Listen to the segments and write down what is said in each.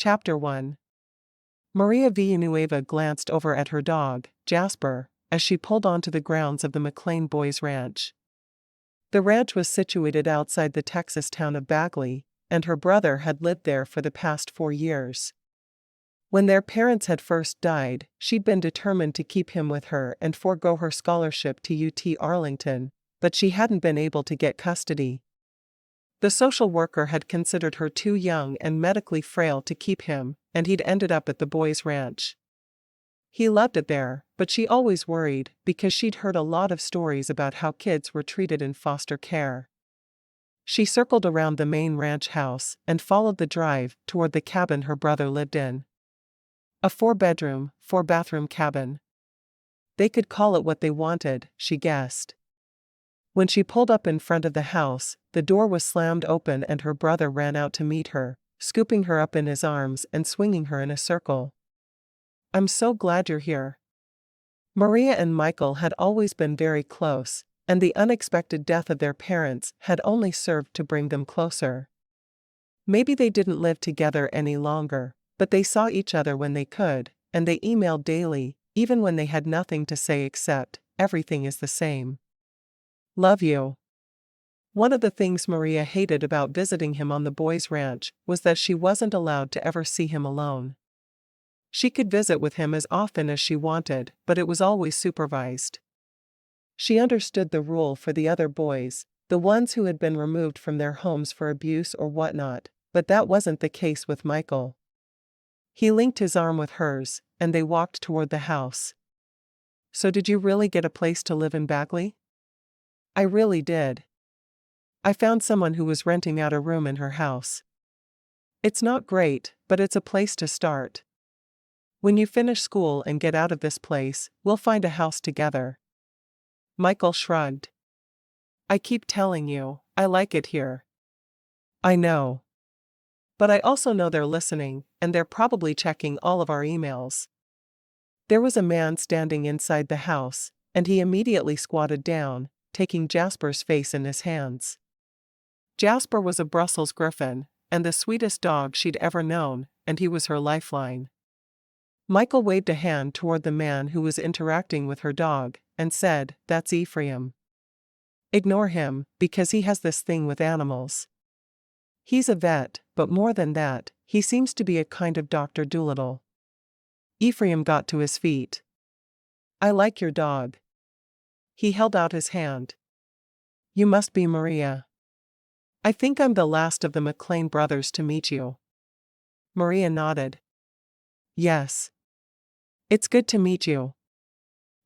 Chapter 1. Maria Villanueva glanced over at her dog, Jasper, as she pulled onto the grounds of the McClain boys' ranch. The ranch was situated outside the Texas town of Bagley, and her brother had lived there for the past 4 years. When their parents had first died, she'd been determined to keep him with her and forego her scholarship to UT Arlington, but she hadn't been able to get custody. The social worker had considered her too young and medically frail to keep him, and he'd ended up at the boys' ranch. He loved it there, but she always worried because she'd heard a lot of stories about how kids were treated in foster care. She circled around the main ranch house and followed the drive toward the cabin her brother lived in. A 4-bedroom, 4-bathroom cabin. They could call it what they wanted, she guessed. When she pulled up in front of the house, the door was slammed open and her brother ran out to meet her, scooping her up in his arms and swinging her in a circle. "I'm so glad you're here." Maria and Michael had always been very close, and the unexpected death of their parents had only served to bring them closer. Maybe they didn't live together any longer, but they saw each other when they could, and they emailed daily, even when they had nothing to say except, "Everything is the same. Love you." One of the things Maria hated about visiting him on the boys' ranch was that she wasn't allowed to ever see him alone. She could visit with him as often as she wanted, but it was always supervised. She understood the rule for the other boys, the ones who had been removed from their homes for abuse or whatnot, but that wasn't the case with Michael. He linked his arm with hers, and they walked toward the house. "So did you really get a place to live in Bagley?" "I really did. I found someone who was renting out a room in her house. It's not great, but it's a place to start. When you finish school and get out of this place, we'll find a house together." Michael shrugged. "I keep telling you, I like it here." "I know. But I also know they're listening, and they're probably checking all of our emails." There was a man standing inside the house, and he immediately squatted down, taking Jasper's face in his hands. Jasper was a Brussels Griffon, and the sweetest dog she'd ever known, and he was her lifeline. Michael waved a hand toward the man who was interacting with her dog, and said, "That's Ephraim. Ignore him, because he has this thing with animals. He's a vet, but more than that, he seems to be a kind of Dr. Dolittle." Ephraim got to his feet. "I like your dog." He held out his hand. "You must be Maria. I think I'm the last of the McClain brothers to meet you." Maria nodded. "Yes. It's good to meet you."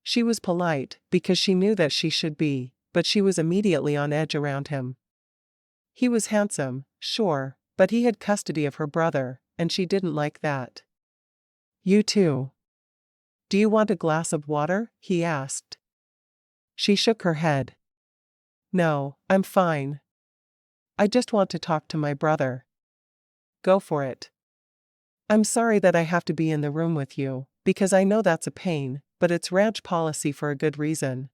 She was polite, because she knew that she should be, but she was immediately on edge around him. He was handsome, sure, but he had custody of her brother, and she didn't like that. "You too. Do you want a glass of water?" he asked. She shook her head. "No, I'm fine. I just want to talk to my brother." "Go for it. I'm sorry that I have to be in the room with you, because I know that's a pain, but it's ranch policy for a good reason."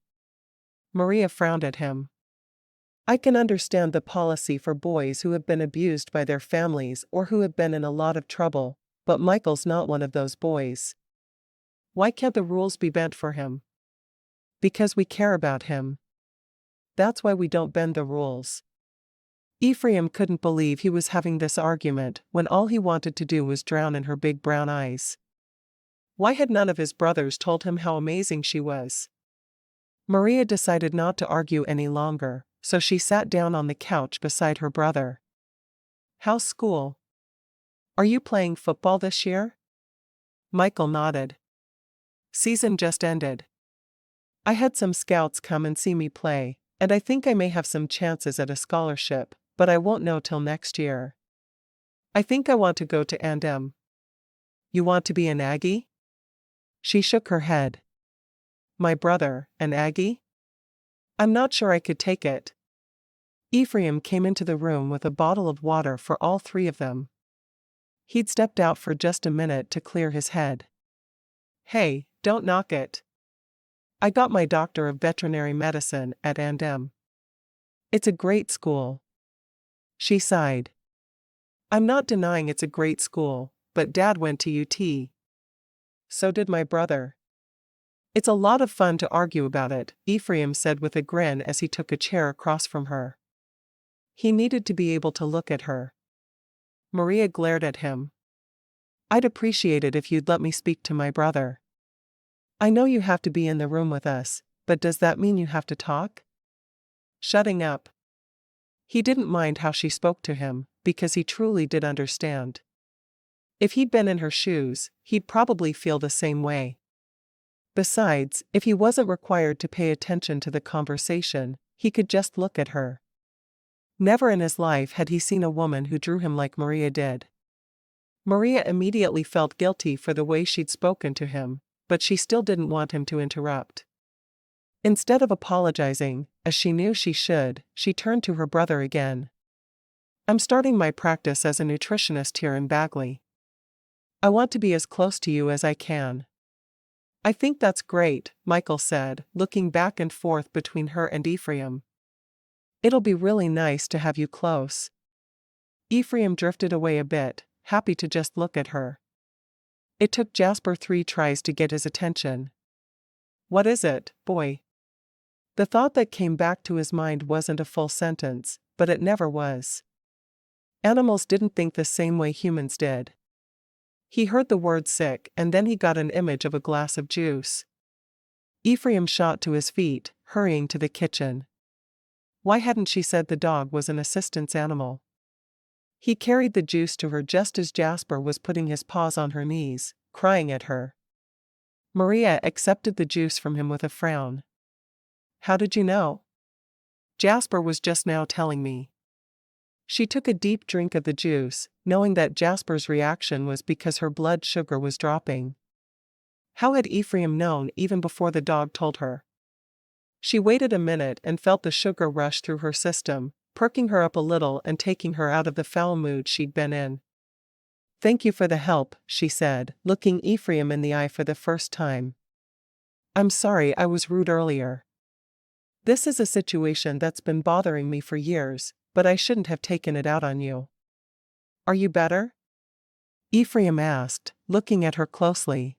Maria frowned at him. "I can understand the policy for boys who have been abused by their families or who have been in a lot of trouble, but Michael's not one of those boys. Why can't the rules be bent for him?" "Because we care about him. That's why we don't bend the rules." Ephraim couldn't believe he was having this argument when all he wanted to do was drown in her big brown eyes. Why had none of his brothers told him how amazing she was? Maria decided not to argue any longer, so she sat down on the couch beside her brother. "How's school? Are you playing football this year?" Michael nodded. "Season just ended. I had some scouts come and see me play, and I think I may have some chances at a scholarship, but I won't know till next year. I think I want to go to A&M. You want to be an Aggie?" She shook her head. "My brother, an Aggie? I'm not sure I could take it." Ephraim came into the room with a bottle of water for all 3 of them. He'd stepped out for just a minute to clear his head. "Hey, don't knock it. I got my Doctor of Veterinary Medicine at A&M. It's a great school." She sighed. "I'm not denying it's a great school, but Dad went to UT. So did my brother. It's a lot of fun to argue about it, Ephraim said with a grin as he took a chair across from her. He needed to be able to look at her. Maria glared at him. I'd appreciate it if you'd let me speak to my brother. I know you have to be in the room with us, but does that mean you have to talk? Shutting up. He didn't mind how she spoke to him, because he truly did understand. If he'd been in her shoes, he'd probably feel the same way. Besides, if he wasn't required to pay attention to the conversation, he could just look at her. Never in his life had he seen a woman who drew him like Maria did. Maria immediately felt guilty for the way she'd spoken to him, but she still didn't want him to interrupt. Instead of apologizing, as she knew she should, she turned to her brother again. I'm starting my practice as a nutritionist here in Bagley. I want to be as close to you as I can. I think that's great, Michael said, looking back and forth between her and Ephraim. It'll be really nice to have you close. Ephraim drifted away a bit, happy to just look at her. It took Jasper 3 tries to get his attention. What is it, boy? The thought that came back to his mind wasn't a full sentence, but it never was. Animals didn't think the same way humans did. He heard the word sick and then he got an image of a glass of juice. Ephraim shot to his feet, hurrying to the kitchen. Why hadn't she said the dog was an assistance animal? He carried the juice to her just as Jasper was putting his paws on her knees, crying at her. Maria accepted the juice from him with a frown. How did you know? Jasper was just now telling me. She took a deep drink of the juice, knowing that Jasper's reaction was because her blood sugar was dropping. How had Ephraim known even before the dog told her? She waited a minute and felt the sugar rush through her system, perking her up a little and taking her out of the foul mood she'd been in. Thank you for the help, she said, looking Ephraim in the eye for the first time. I'm sorry I was rude earlier. This is a situation that's been bothering me for years, but I shouldn't have taken it out on you. Are you better? Ephraim asked, looking at her closely.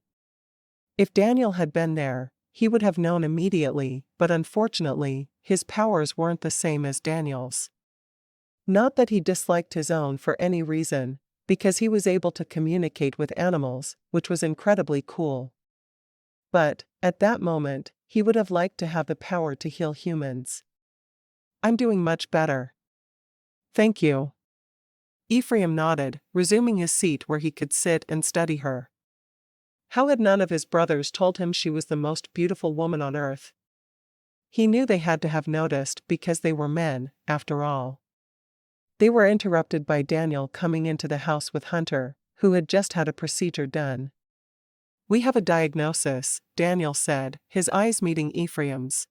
If Daniel had been there, he would have known immediately, but unfortunately, his powers weren't the same as Daniel's. Not that he disliked his own for any reason, because he was able to communicate with animals, which was incredibly cool. But, at that moment, he would have liked to have the power to heal humans. I'm doing much better. Thank you. Ephraim nodded, resuming his seat where he could sit and study her. How had none of his brothers told him she was the most beautiful woman on earth? He knew they had to have noticed because they were men, after all. They were interrupted by Daniel coming into the house with Hunter, who had just had a procedure done. We have a diagnosis, Daniel said, his eyes meeting Ephraim's.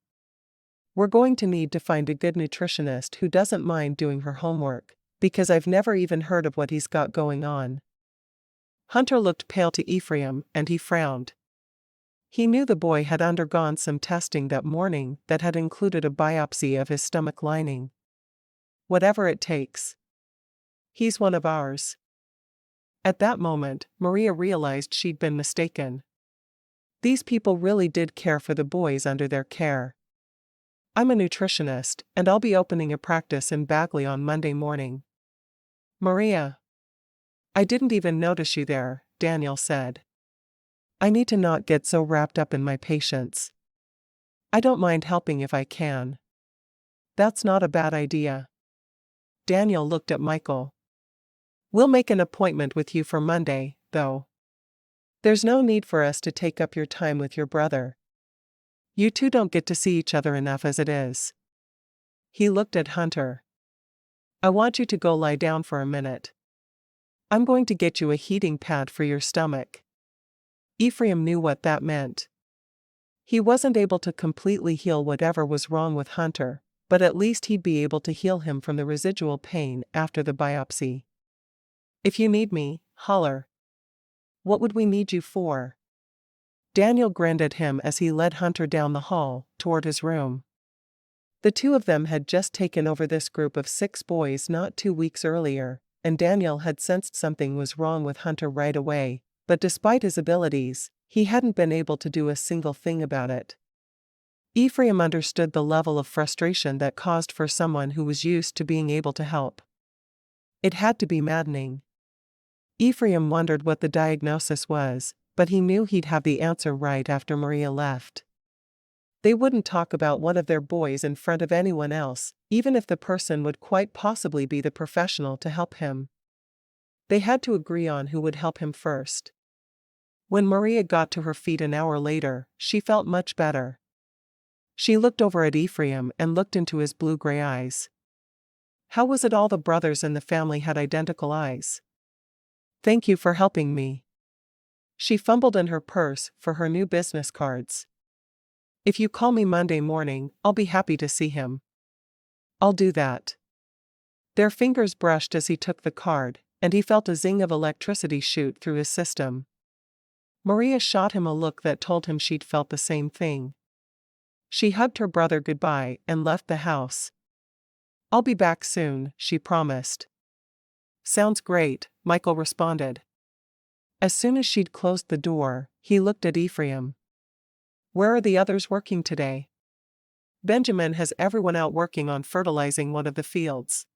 We're going to need to find a good nutritionist who doesn't mind doing her homework, because I've never even heard of what he's got going on. Hunter looked pale to Ephraim, and he frowned. He knew the boy had undergone some testing that morning that had included a biopsy of his stomach lining. Whatever it takes. He's one of ours. At that moment, Maria realized she'd been mistaken. These people really did care for the boys under their care. I'm a nutritionist, and I'll be opening a practice in Bagley on Monday morning. Maria. I didn't even notice you there, Daniel said. I need to not get so wrapped up in my patients. I don't mind helping if I can. That's not a bad idea. Daniel looked at Michael. We'll make an appointment with you for Monday, though. There's no need for us to take up your time with your brother. You two don't get to see each other enough as it is. He looked at Hunter. I want you to go lie down for a minute. I'm going to get you a heating pad for your stomach. Ephraim knew what that meant. He wasn't able to completely heal whatever was wrong with Hunter, but at least he'd be able to heal him from the residual pain after the biopsy. If you need me, holler. What would we need you for? Daniel grinned at him as he led Hunter down the hall, toward his room. The two of them had just taken over this group of 6 boys not 2 weeks earlier, and Daniel had sensed something was wrong with Hunter right away, but despite his abilities, he hadn't been able to do a single thing about it. Ephraim understood the level of frustration that caused for someone who was used to being able to help. It had to be maddening. Ephraim wondered what the diagnosis was, but he knew he'd have the answer right after Maria left. They wouldn't talk about one of their boys in front of anyone else, even if the person would quite possibly be the professional to help him. They had to agree on who would help him first. When Maria got to her feet an hour later, she felt much better. She looked over at Ephraim and looked into his blue-gray eyes. How was it all the brothers in the family had identical eyes? "Thank you for helping me." She fumbled in her purse for her new business cards. "If you call me Monday morning, I'll be happy to see him." "I'll do that." Their fingers brushed as he took the card, and he felt a zing of electricity shoot through his system. Maria shot him a look that told him she'd felt the same thing. She hugged her brother goodbye and left the house. "I'll be back soon," she promised. "Sounds great," Michael responded. As soon as she'd closed the door, he looked at Ephraim. "Where are the others working today?" "Benjamin has everyone out working on fertilizing one of the fields."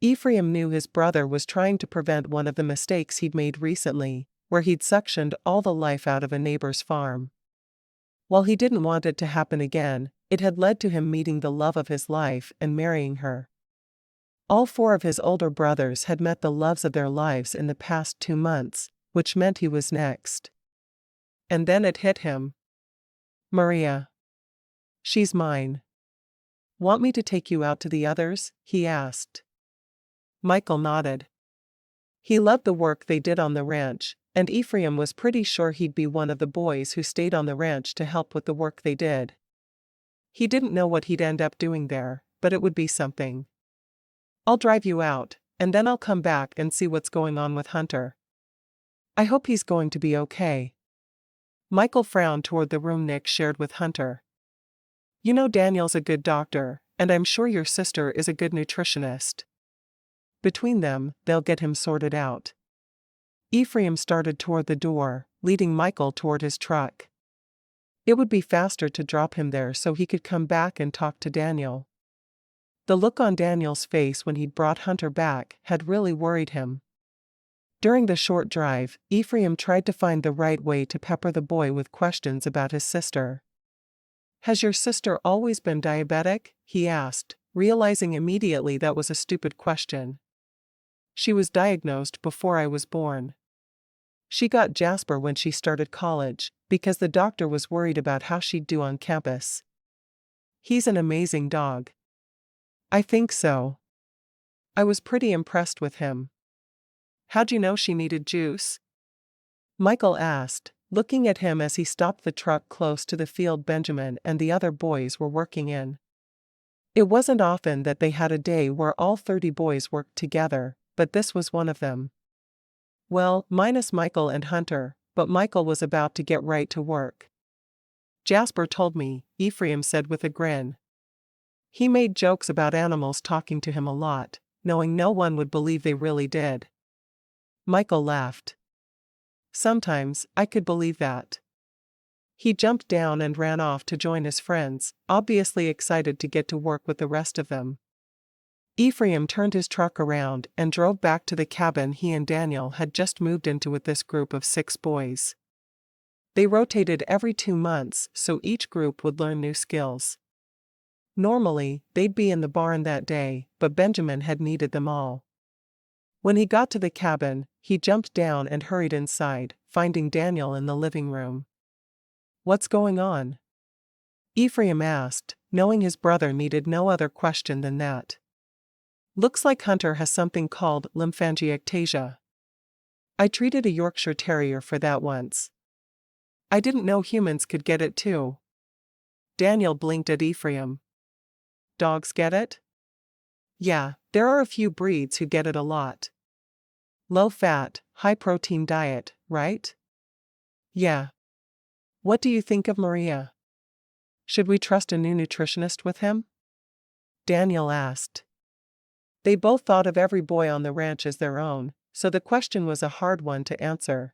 Ephraim knew his brother was trying to prevent one of the mistakes he'd made recently, where he'd suctioned all the life out of a neighbor's farm. While he didn't want it to happen again, it had led to him meeting the love of his life and marrying her. All 4 of his older brothers had met the loves of their lives in the past 2 months, which meant he was next. And then it hit him. "Maria. She's mine." "Want me to take you out to the others?" he asked. Michael nodded. He loved the work they did on the ranch, and Ephraim was pretty sure he'd be one of the boys who stayed on the ranch to help with the work they did. He didn't know what he'd end up doing there, but it would be something. "I'll drive you out, and then I'll come back and see what's going on with Hunter. I hope he's going to be okay." Michael frowned toward the room Nick shared with Hunter. "You know Daniel's a good doctor, and I'm sure your sister is a good nutritionist. Between them, they'll get him sorted out." Ephraim started toward the door, leading Michael toward his truck. It would be faster to drop him there so he could come back and talk to Daniel. The look on Daniel's face when he'd brought Hunter back had really worried him. During the short drive, Ephraim tried to find the right way to pepper the boy with questions about his sister. "Has your sister always been diabetic?" he asked, realizing immediately that was a stupid question. "She was diagnosed before I was born. She got Jasper when she started college, because the doctor was worried about how she'd do on campus. He's an amazing dog." "I think so. I was pretty impressed with him." "How'd you know she needed juice?" Michael asked, looking at him as he stopped the truck close to the field Benjamin and the other boys were working in. It wasn't often that they had a day where all 30 boys worked together, but this was one of them. "Well, minus Michael and Hunter, but Michael was about to get right to work. Jasper told me," Ephraim said with a grin. He made jokes about animals talking to him a lot, knowing no one would believe they really did. Michael laughed. "Sometimes, I could believe that." He jumped down and ran off to join his friends, obviously excited to get to work with the rest of them. Ephraim turned his truck around and drove back to the cabin he and Daniel had just moved into with this group of 6 boys. They rotated every 2 months so each group would learn new skills. Normally, they'd be in the barn that day, but Benjamin had needed them all. When he got to the cabin, he jumped down and hurried inside, finding Daniel in the living room. "What's going on?" Ephraim asked, knowing his brother needed no other question than that. "Looks like Hunter has something called lymphangiectasia. I treated a Yorkshire Terrier for that once. I didn't know humans could get it too." Daniel blinked at Ephraim. "Dogs get it?" "Yeah, there are a few breeds who get it a lot. Low-fat, high-protein diet, right?" "Yeah. What do you think of Maria? Should we trust a new nutritionist with him?" Daniel asked. They both thought of every boy on the ranch as their own, so the question was a hard one to answer.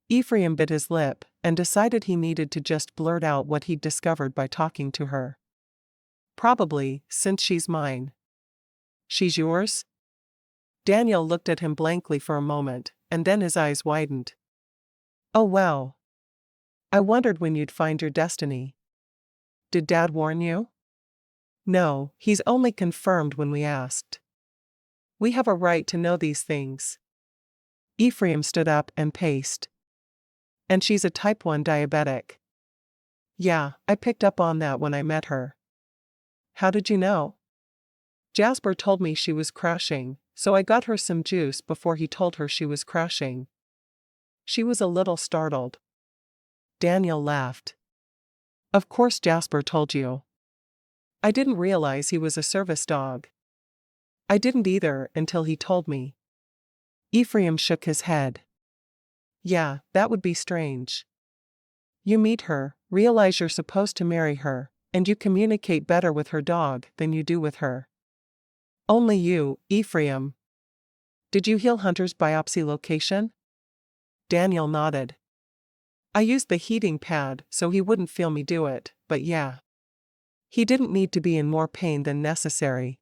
Ephraim bit his lip and decided he needed to just blurt out what he'd discovered by talking to her. Probably, since she's mine. She's yours? Daniel looked at him blankly for a moment, and then his eyes widened. Oh wow. I wondered when you'd find your destiny. Did Dad warn you? No, he's only confirmed when we asked. We have a right to know these things. Ephraim stood up and paced. And she's a type 1 diabetic. Yeah, I picked up on that when I met her. How did you know? Jasper told me she was crashing, so I got her some juice before he told her she was crashing. She was a little startled. Daniel laughed. Of course Jasper told you. I didn't realize he was a service dog. I didn't either until he told me. Ephraim shook his head. Yeah, that would be strange. You meet her, realize you're supposed to marry her, and you communicate better with her dog than you do with her. Only you, Ephraim. Did you heal Hunter's biopsy location? Daniel nodded. I used the heating pad so he wouldn't feel me do it, but yeah. He didn't need to be in more pain than necessary.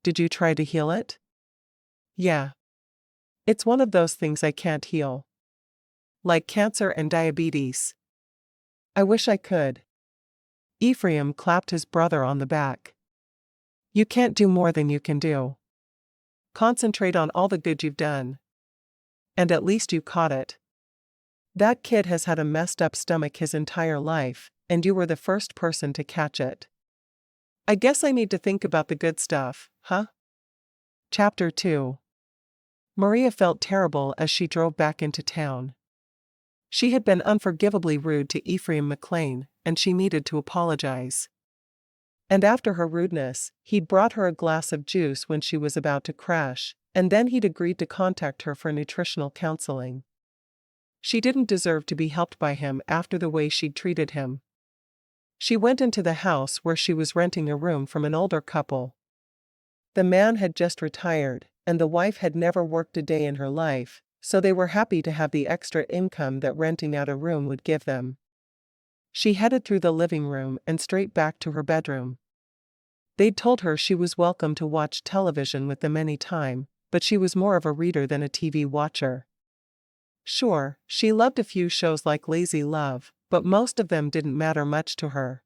Did you try to heal it? Yeah. It's one of those things I can't heal. Like cancer and diabetes. I wish I could. Ephraim clapped his brother on the back. You can't do more than you can do. Concentrate on all the good you've done. And at least you caught it. That kid has had a messed up stomach his entire life, and you were the first person to catch it. I guess I need to think about the good stuff, huh? Chapter 2. Maria felt terrible as she drove back into town. She had been unforgivably rude to Ephraim McClain, and she needed to apologize. And after her rudeness, he'd brought her a glass of juice when she was about to crash, and then he'd agreed to contact her for nutritional counseling. She didn't deserve to be helped by him after the way she'd treated him. She went into the house where she was renting a room from an older couple. The man had just retired, and the wife had never worked a day in her life, so they were happy to have the extra income that renting out a room would give them. She headed through the living room and straight back to her bedroom. They'd told her she was welcome to watch television with them any time, but she was more of a reader than a TV watcher. Sure, she loved a few shows like Lazy Love, but most of them didn't matter much to her.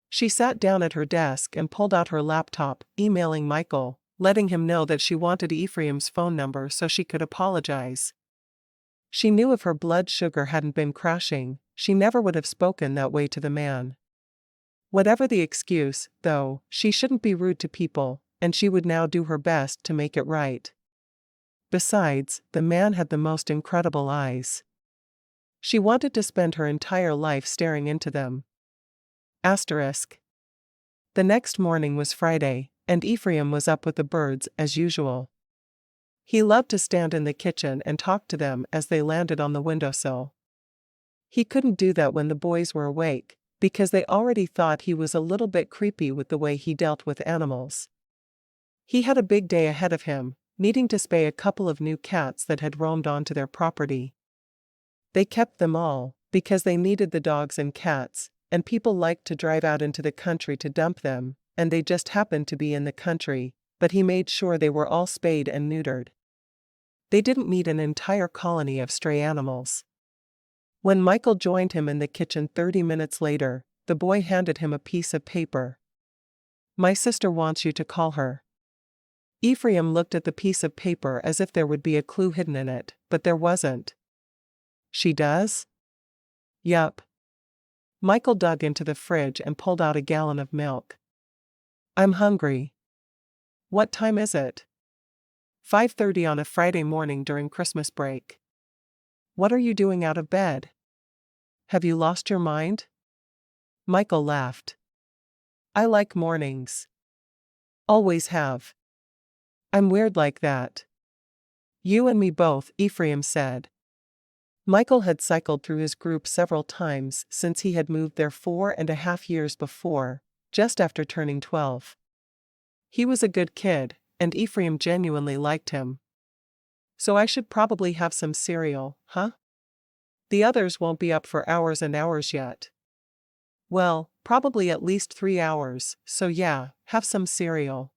She sat down at her desk and pulled out her laptop, emailing Michael, letting him know that she wanted Ephraim's phone number so she could apologize. She knew if her blood sugar hadn't been crashing, she never would have spoken that way to the man. Whatever the excuse, though, she shouldn't be rude to people, and she would now do her best to make it right. Besides, the man had the most incredible eyes. She wanted to spend her entire life staring into them. Asterisk. The next morning was Friday, and Ephraim was up with the birds as usual. He loved to stand in the kitchen and talk to them as they landed on the windowsill. He couldn't do that when the boys were awake, because they already thought he was a little bit creepy with the way he dealt with animals. He had a big day ahead of him, needing to spay a couple of new cats that had roamed onto their property. They kept them all, because they needed the dogs and cats, and people liked to drive out into the country to dump them, and they just happened to be in the country, but he made sure they were all spayed and neutered. They didn't need an entire colony of stray animals. When Michael joined him in the kitchen 30 minutes later, the boy handed him a piece of paper. My sister wants you to call her. Ephraim looked at the piece of paper as if there would be a clue hidden in it, but there wasn't. She does? Yup. Michael dug into the fridge and pulled out a gallon of milk. I'm hungry. What time is it? 5:30 on a Friday morning during Christmas break. What are you doing out of bed? Have you lost your mind? Michael laughed. I like mornings. Always have. I'm weird like that. You and me both, Ephraim said. Michael had cycled through his group several times since he had moved there 4.5 years before, just after turning 12. He was a good kid, and Ephraim genuinely liked him. So I should probably have some cereal, huh? The others won't be up for hours and hours yet. Well, probably at least 3 hours, so yeah, have some cereal.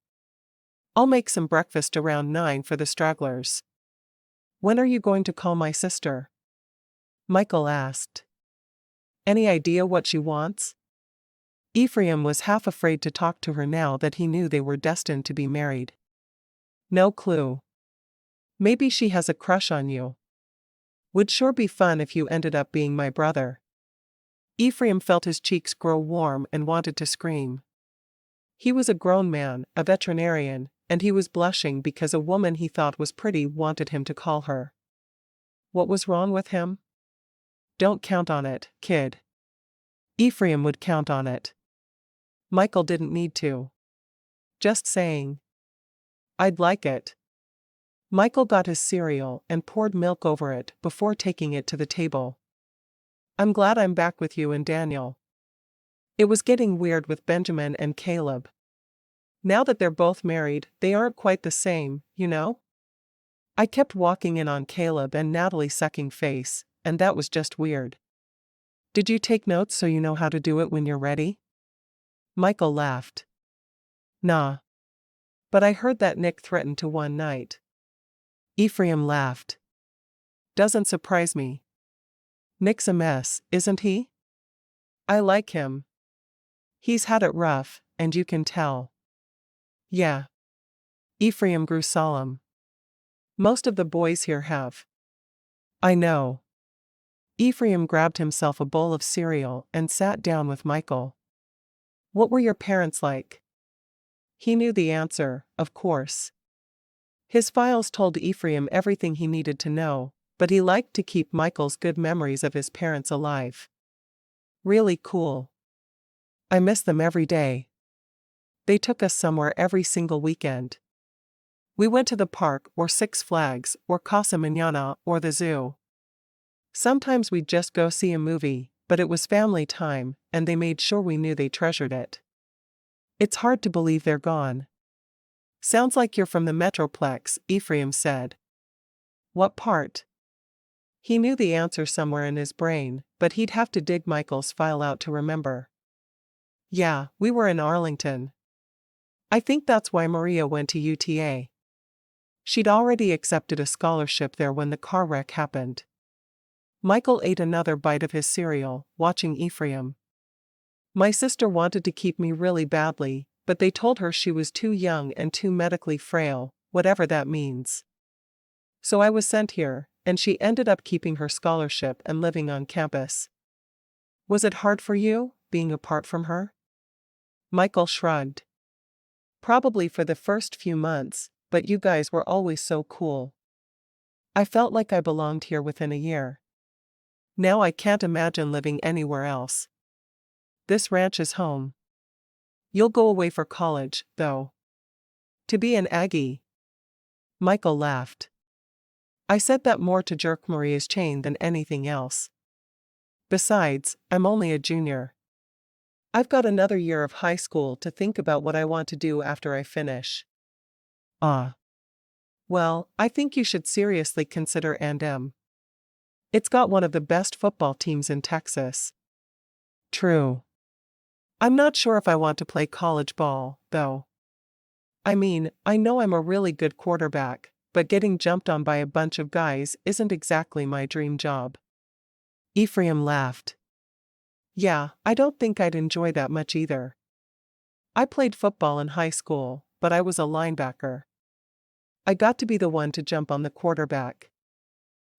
I'll make some breakfast around 9 for the stragglers. When are you going to call my sister? Michael asked. Any idea what she wants? Ephraim was half afraid to talk to her now that he knew they were destined to be married. No clue. Maybe she has a crush on you. Would sure be fun if you ended up being my brother. Ephraim felt his cheeks grow warm and wanted to scream. He was a grown man, a veterinarian, and he was blushing because a woman he thought was pretty wanted him to call her. What was wrong with him? Don't count on it, kid. Ephraim would count on it. Michael didn't need to. Just saying. I'd like it. Michael got his cereal and poured milk over it before taking it to the table. I'm glad I'm back with you and Daniel. It was getting weird with Benjamin and Caleb. Now that they're both married, they aren't quite the same, you know? I kept walking in on Caleb and Natalie sucking face, and that was just weird. Did you take notes so you know how to do it when you're ready? Michael laughed. Nah. But I heard that Nick threatened to one night. Ephraim laughed. Doesn't surprise me. Nick's a mess, isn't he? I like him. He's had it rough, and you can tell. Yeah. Ephraim grew solemn. Most of the boys here have. I know. Ephraim grabbed himself a bowl of cereal and sat down with Michael. What were your parents like? He knew the answer, of course. His files told Ephraim everything he needed to know, but he liked to keep Michael's good memories of his parents alive. Really cool. I miss them every day. They took us somewhere every single weekend. We went to the park or Six Flags or Casa Mañana or the zoo. Sometimes we'd just go see a movie, but it was family time, and they made sure we knew they treasured it. It's hard to believe they're gone. Sounds like you're from the Metroplex, Ephraim said. What part? He knew the answer somewhere in his brain, but he'd have to dig Michael's file out to remember. Yeah, we were in Arlington. I think that's why Maria went to UTA. She'd already accepted a scholarship there when the car wreck happened. Michael ate another bite of his cereal, watching Ephraim. My sister wanted to keep me really badly, but they told her she was too young and too medically frail, whatever that means. So I was sent here, and she ended up keeping her scholarship and living on campus. Was it hard for you, being apart from her? Michael shrugged. Probably for the first few months, but you guys were always so cool. I felt like I belonged here within a year. Now I can't imagine living anywhere else. This ranch is home. You'll go away for college, though. To be an Aggie. Michael laughed. I said that more to jerk Maria's chain than anything else. Besides, I'm only a junior. I've got another year of high school to think about what I want to do after I finish. Well, I think you should seriously consider A&M. It's got one of the best football teams in Texas. True. I'm not sure if I want to play college ball, though. I mean, I know I'm a really good quarterback, but getting jumped on by a bunch of guys isn't exactly my dream job. Ephraim laughed. Yeah, I don't think I'd enjoy that much either. I played football in high school, but I was a linebacker. I got to be the one to jump on the quarterback.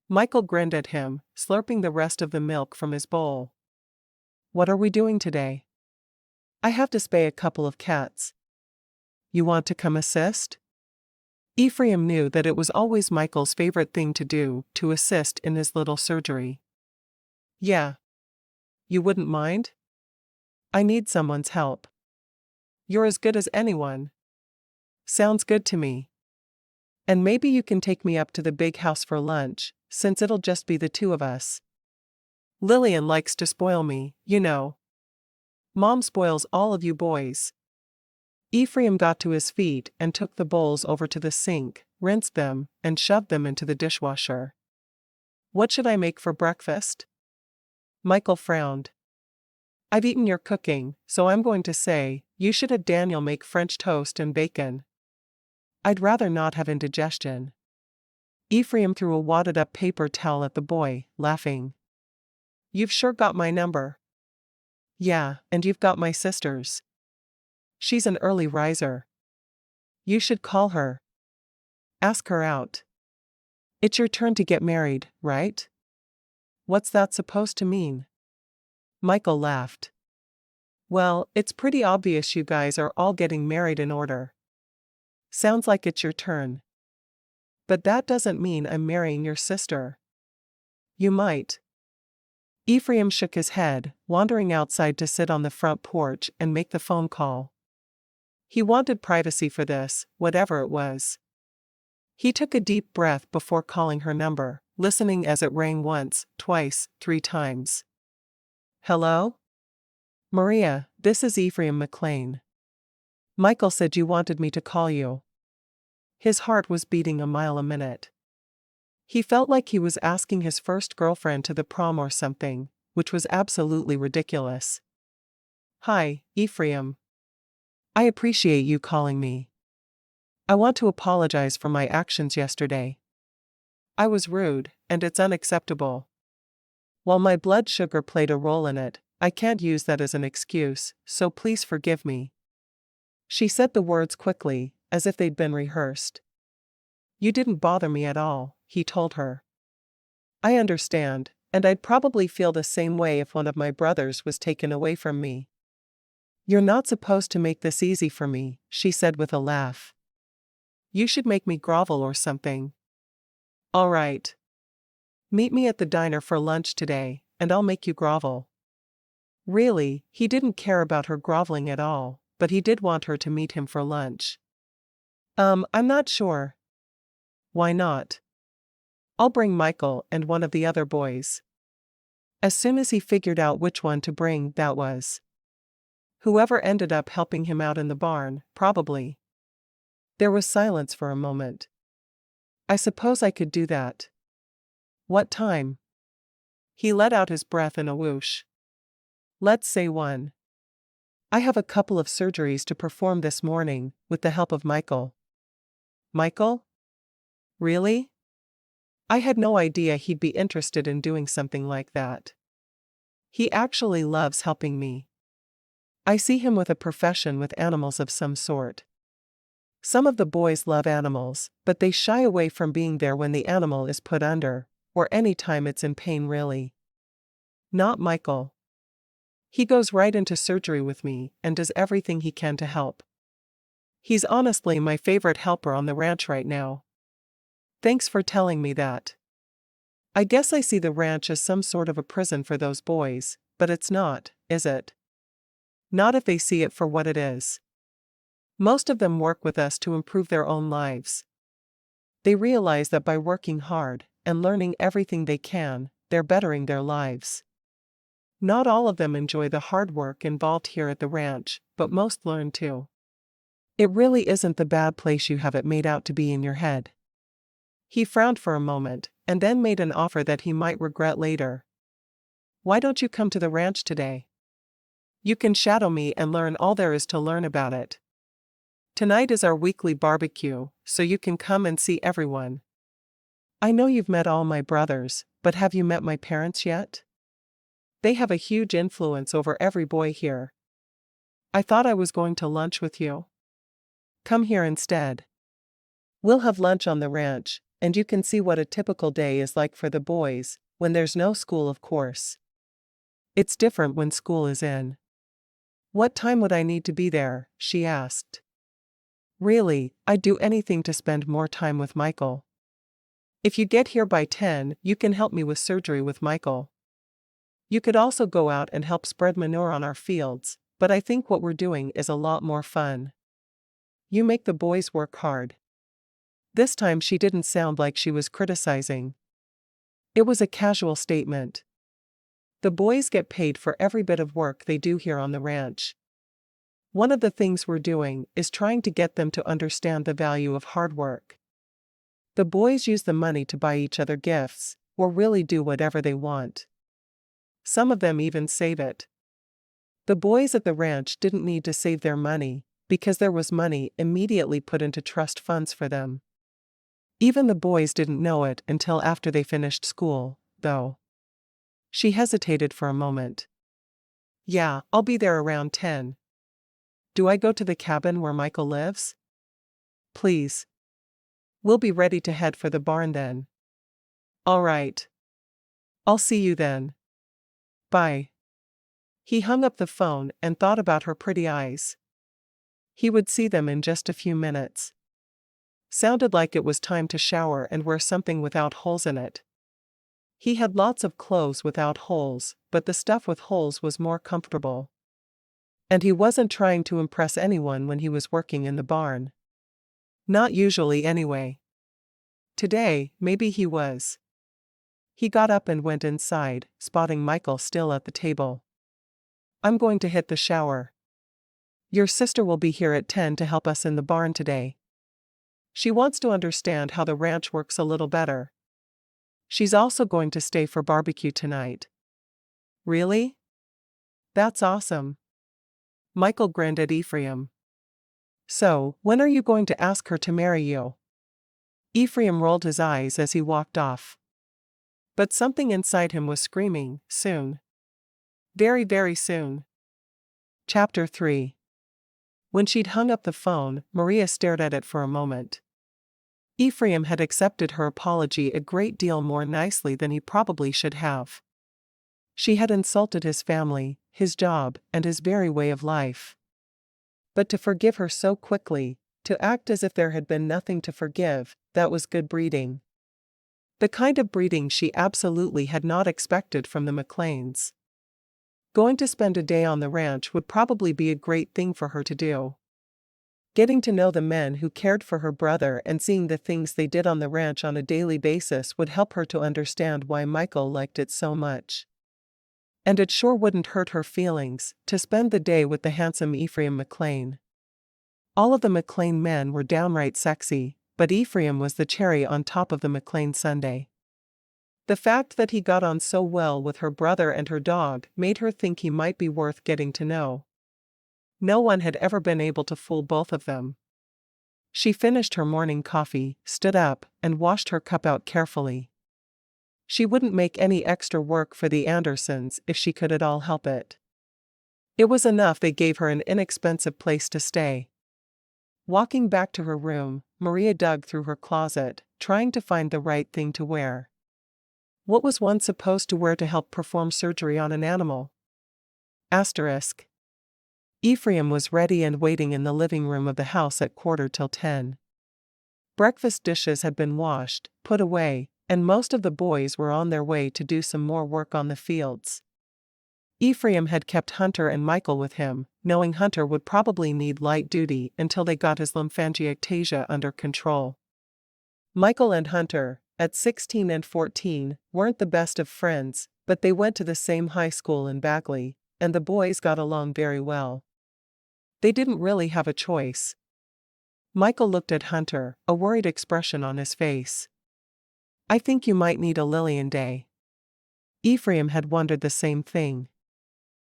Michael grinned at him, slurping the rest of the milk from his bowl. What are we doing today? I have to spay a couple of cats. You want to come assist? Ephraim knew that it was always Michael's favorite thing to do, to assist in his little surgery. Yeah. You wouldn't mind? I need someone's help. You're as good as anyone. Sounds good to me. And maybe you can take me up to the big house for lunch, since it'll just be the two of us. Lillian likes to spoil me, you know. Mom spoils all of you boys. Ephraim got to his feet and took the bowls over to the sink, rinsed them, and shoved them into the dishwasher. What should I make for breakfast? Michael frowned. I've eaten your cooking, so I'm going to say, you should have Daniel make French toast and bacon. I'd rather not have indigestion. Ephraim threw a wadded-up paper towel at the boy, laughing. You've sure got my number. Yeah, and you've got my sister's. She's an early riser. You should call her. Ask her out. It's your turn to get married, right? What's that supposed to mean? Michael laughed. Well, it's pretty obvious you guys are all getting married in order. Sounds like it's your turn. But that doesn't mean I'm marrying your sister. You might. Ephraim shook his head, wandering outside to sit on the front porch and make the phone call. He wanted privacy for this, whatever it was. He took a deep breath before calling her number, listening as it rang once, twice, 3 times. Hello? Maria, this is Ephraim McClain. Michael said you wanted me to call you. His heart was beating a mile a minute. He felt like he was asking his first girlfriend to the prom or something, which was absolutely ridiculous. Hi, Ephraim. I appreciate you calling me. I want to apologize for my actions yesterday. I was rude, and it's unacceptable. While my blood sugar played a role in it, I can't use that as an excuse, so please forgive me. She said the words quickly, as if they'd been rehearsed. You didn't bother me at all, he told her. I understand, and I'd probably feel the same way if one of my brothers was taken away from me. You're not supposed to make this easy for me, she said with a laugh. You should make me grovel or something. All right. Meet me at the diner for lunch today, and I'll make you grovel. Really, he didn't care about her groveling at all, but he did want her to meet him for lunch. I'm not sure. Why not? I'll bring Michael and one of the other boys. As soon as he figured out which one to bring, that was. Whoever ended up helping him out in the barn, probably. There was silence for a moment. I suppose I could do that. What time? He let out his breath in a whoosh. Let's say 1. I have a couple of surgeries to perform this morning, with the help of Michael. Michael? Really? I had no idea he'd be interested in doing something like that. He actually loves helping me. I see him with a profession with animals of some sort. Some of the boys love animals, but they shy away from being there when the animal is put under, or any time it's in pain really. Not Michael. He goes right into surgery with me and does everything he can to help. He's honestly my favorite helper on the ranch right now. Thanks for telling me that. I guess I see the ranch as some sort of a prison for those boys, but it's not, is it? Not if they see it for what it is. Most of them work with us to improve their own lives. They realize that by working hard and learning everything they can, they're bettering their lives. Not all of them enjoy the hard work involved here at the ranch, but most learn too. It really isn't the bad place you have it made out to be in your head. He frowned for a moment, and then made an offer that he might regret later. Why don't you come to the ranch today? You can shadow me and learn all there is to learn about it. Tonight is our weekly barbecue, so you can come and see everyone. I know you've met all my brothers, but have you met my parents yet? They have a huge influence over every boy here. I thought I was going to lunch with you. Come here instead. We'll have lunch on the ranch, and you can see what a typical day is like for the boys, when there's no school of course. It's different when school is in. What time would I need to be there? She asked. Really, I'd do anything to spend more time with Michael. If you get here by 10, you can help me with surgery with Michael. You could also go out and help spread manure on our fields, but I think what we're doing is a lot more fun. You make the boys work hard. This time she didn't sound like she was criticizing. It was a casual statement. The boys get paid for every bit of work they do here on the ranch. One of the things we're doing is trying to get them to understand the value of hard work. The boys use the money to buy each other gifts, or really do whatever they want. Some of them even save it. The boys at the ranch didn't need to save their money, because there was money immediately put into trust funds for them. Even the boys didn't know it until after they finished school, though. She hesitated for a moment. Yeah, I'll be there around 10. Do I go to the cabin where Michael lives? Please. We'll be ready to head for the barn then. All right. I'll see you then. Bye. He hung up the phone and thought about her pretty eyes. He would see them in just a few minutes. Sounded like it was time to shower and wear something without holes in it. He had lots of clothes without holes, but the stuff with holes was more comfortable. And he wasn't trying to impress anyone when he was working in the barn. Not usually anyway. Today, maybe he was. He got up and went inside, spotting Michael still at the table. I'm going to hit the shower. Your sister will be here at 10 to help us in the barn today. She wants to understand how the ranch works a little better. She's also going to stay for barbecue tonight. Really? That's awesome. Michael grinned at Ephraim. So, when are you going to ask her to marry you? Ephraim rolled his eyes as he walked off. But something inside him was screaming, soon. Very, very soon. Chapter 3. When she'd hung up the phone, Maria stared at it for a moment. Ephraim had accepted her apology a great deal more nicely than he probably should have. She had insulted his family, his job, and his very way of life. But to forgive her so quickly, to act as if there had been nothing to forgive, that was good breeding. The kind of breeding she absolutely had not expected from the McClains. Going to spend a day on the ranch would probably be a great thing for her to do. Getting to know the men who cared for her brother and seeing the things they did on the ranch on a daily basis would help her to understand why Michael liked it so much. And it sure wouldn't hurt her feelings to spend the day with the handsome Ephraim McClain. All of the McClain men were downright sexy, but Ephraim was the cherry on top of the McClain sundae. The fact that he got on so well with her brother and her dog made her think he might be worth getting to know. No one had ever been able to fool both of them. She finished her morning coffee, stood up, and washed her cup out carefully. She wouldn't make any extra work for the Andersons if she could at all help it. It was enough they gave her an inexpensive place to stay. Walking back to her room, Maria dug through her closet, trying to find the right thing to wear. What was one supposed to wear to help perform surgery on an animal? Asterisk. Ephraim was ready and waiting in the living room of the house at 10:15. Breakfast dishes had been washed, put away, and most of the boys were on their way to do some more work on the fields. Ephraim had kept Hunter and Michael with him, knowing Hunter would probably need light duty until they got his lymphangiectasia under control. Michael and Hunter, at 16 and 14, weren't the best of friends, but they went to the same high school in Bagley, and the boys got along very well. They didn't really have a choice. Michael looked at Hunter, a worried expression on his face. I think you might need a Lillian day. Ephraim had wondered the same thing.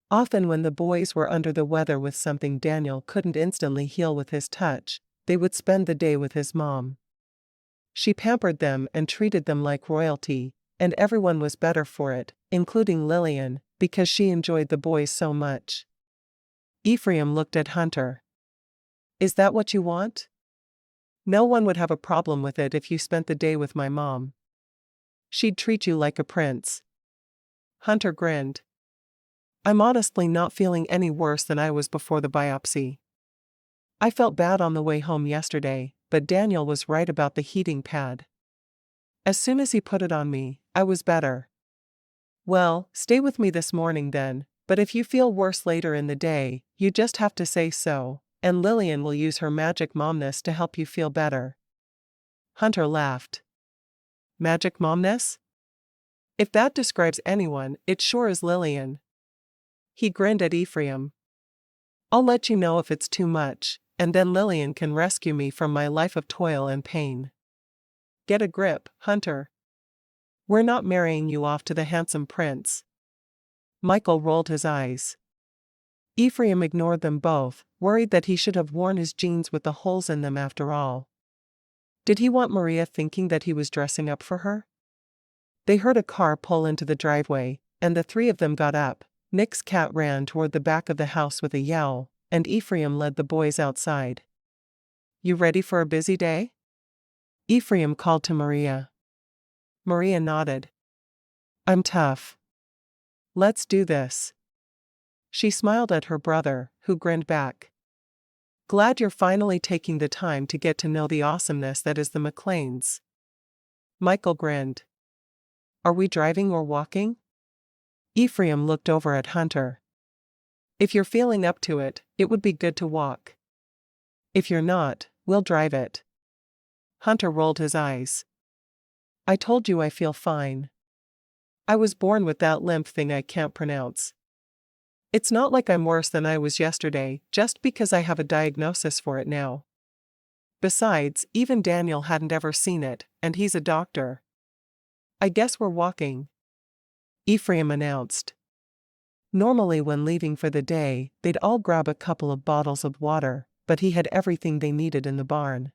Often when the boys were under the weather with something Daniel couldn't instantly heal with his touch, they would spend the day with his mom. She pampered them and treated them like royalty, and everyone was better for it, including Lillian, because she enjoyed the boys so much. Ephraim looked at Hunter. Is that what you want? No one would have a problem with it if you spent the day with my mom. She'd treat you like a prince. Hunter grinned. I'm honestly not feeling any worse than I was before the biopsy. I felt bad on the way home yesterday, but Daniel was right about the heating pad. As soon as he put it on me, I was better. Well, stay with me this morning then, but if you feel worse later in the day, you just have to say so, and Lillian will use her magic momness to help you feel better. Hunter laughed. Magic momness? If that describes anyone, it sure is Lillian. He grinned at Ephraim. I'll let you know if it's too much, and then Lillian can rescue me from my life of toil and pain. Get a grip, Hunter. We're not marrying you off to the handsome prince. Michael rolled his eyes. Ephraim ignored them both, worried that he should have worn his jeans with the holes in them after all. Did he want Maria thinking that he was dressing up for her? They heard a car pull into the driveway, and the three of them got up. Nick's cat ran toward the back of the house with a yell, and Ephraim led the boys outside. You ready for a busy day? Ephraim called to Maria. Maria nodded. I'm tough. Let's do this. She smiled at her brother, who grinned back. Glad you're finally taking the time to get to know the awesomeness that is the McClains. Michael grinned. Are we driving or walking? Ephraim looked over at Hunter. If you're feeling up to it, it would be good to walk. If you're not, we'll drive it. Hunter rolled his eyes. I told you I feel fine. I was born with that limp thing I can't pronounce. It's not like I'm worse than I was yesterday, just because I have a diagnosis for it now. Besides, even Daniel hadn't ever seen it, and he's a doctor. I guess we're walking, Ephraim announced. Normally when leaving for the day, they'd all grab a couple of bottles of water, but he had everything they needed in the barn.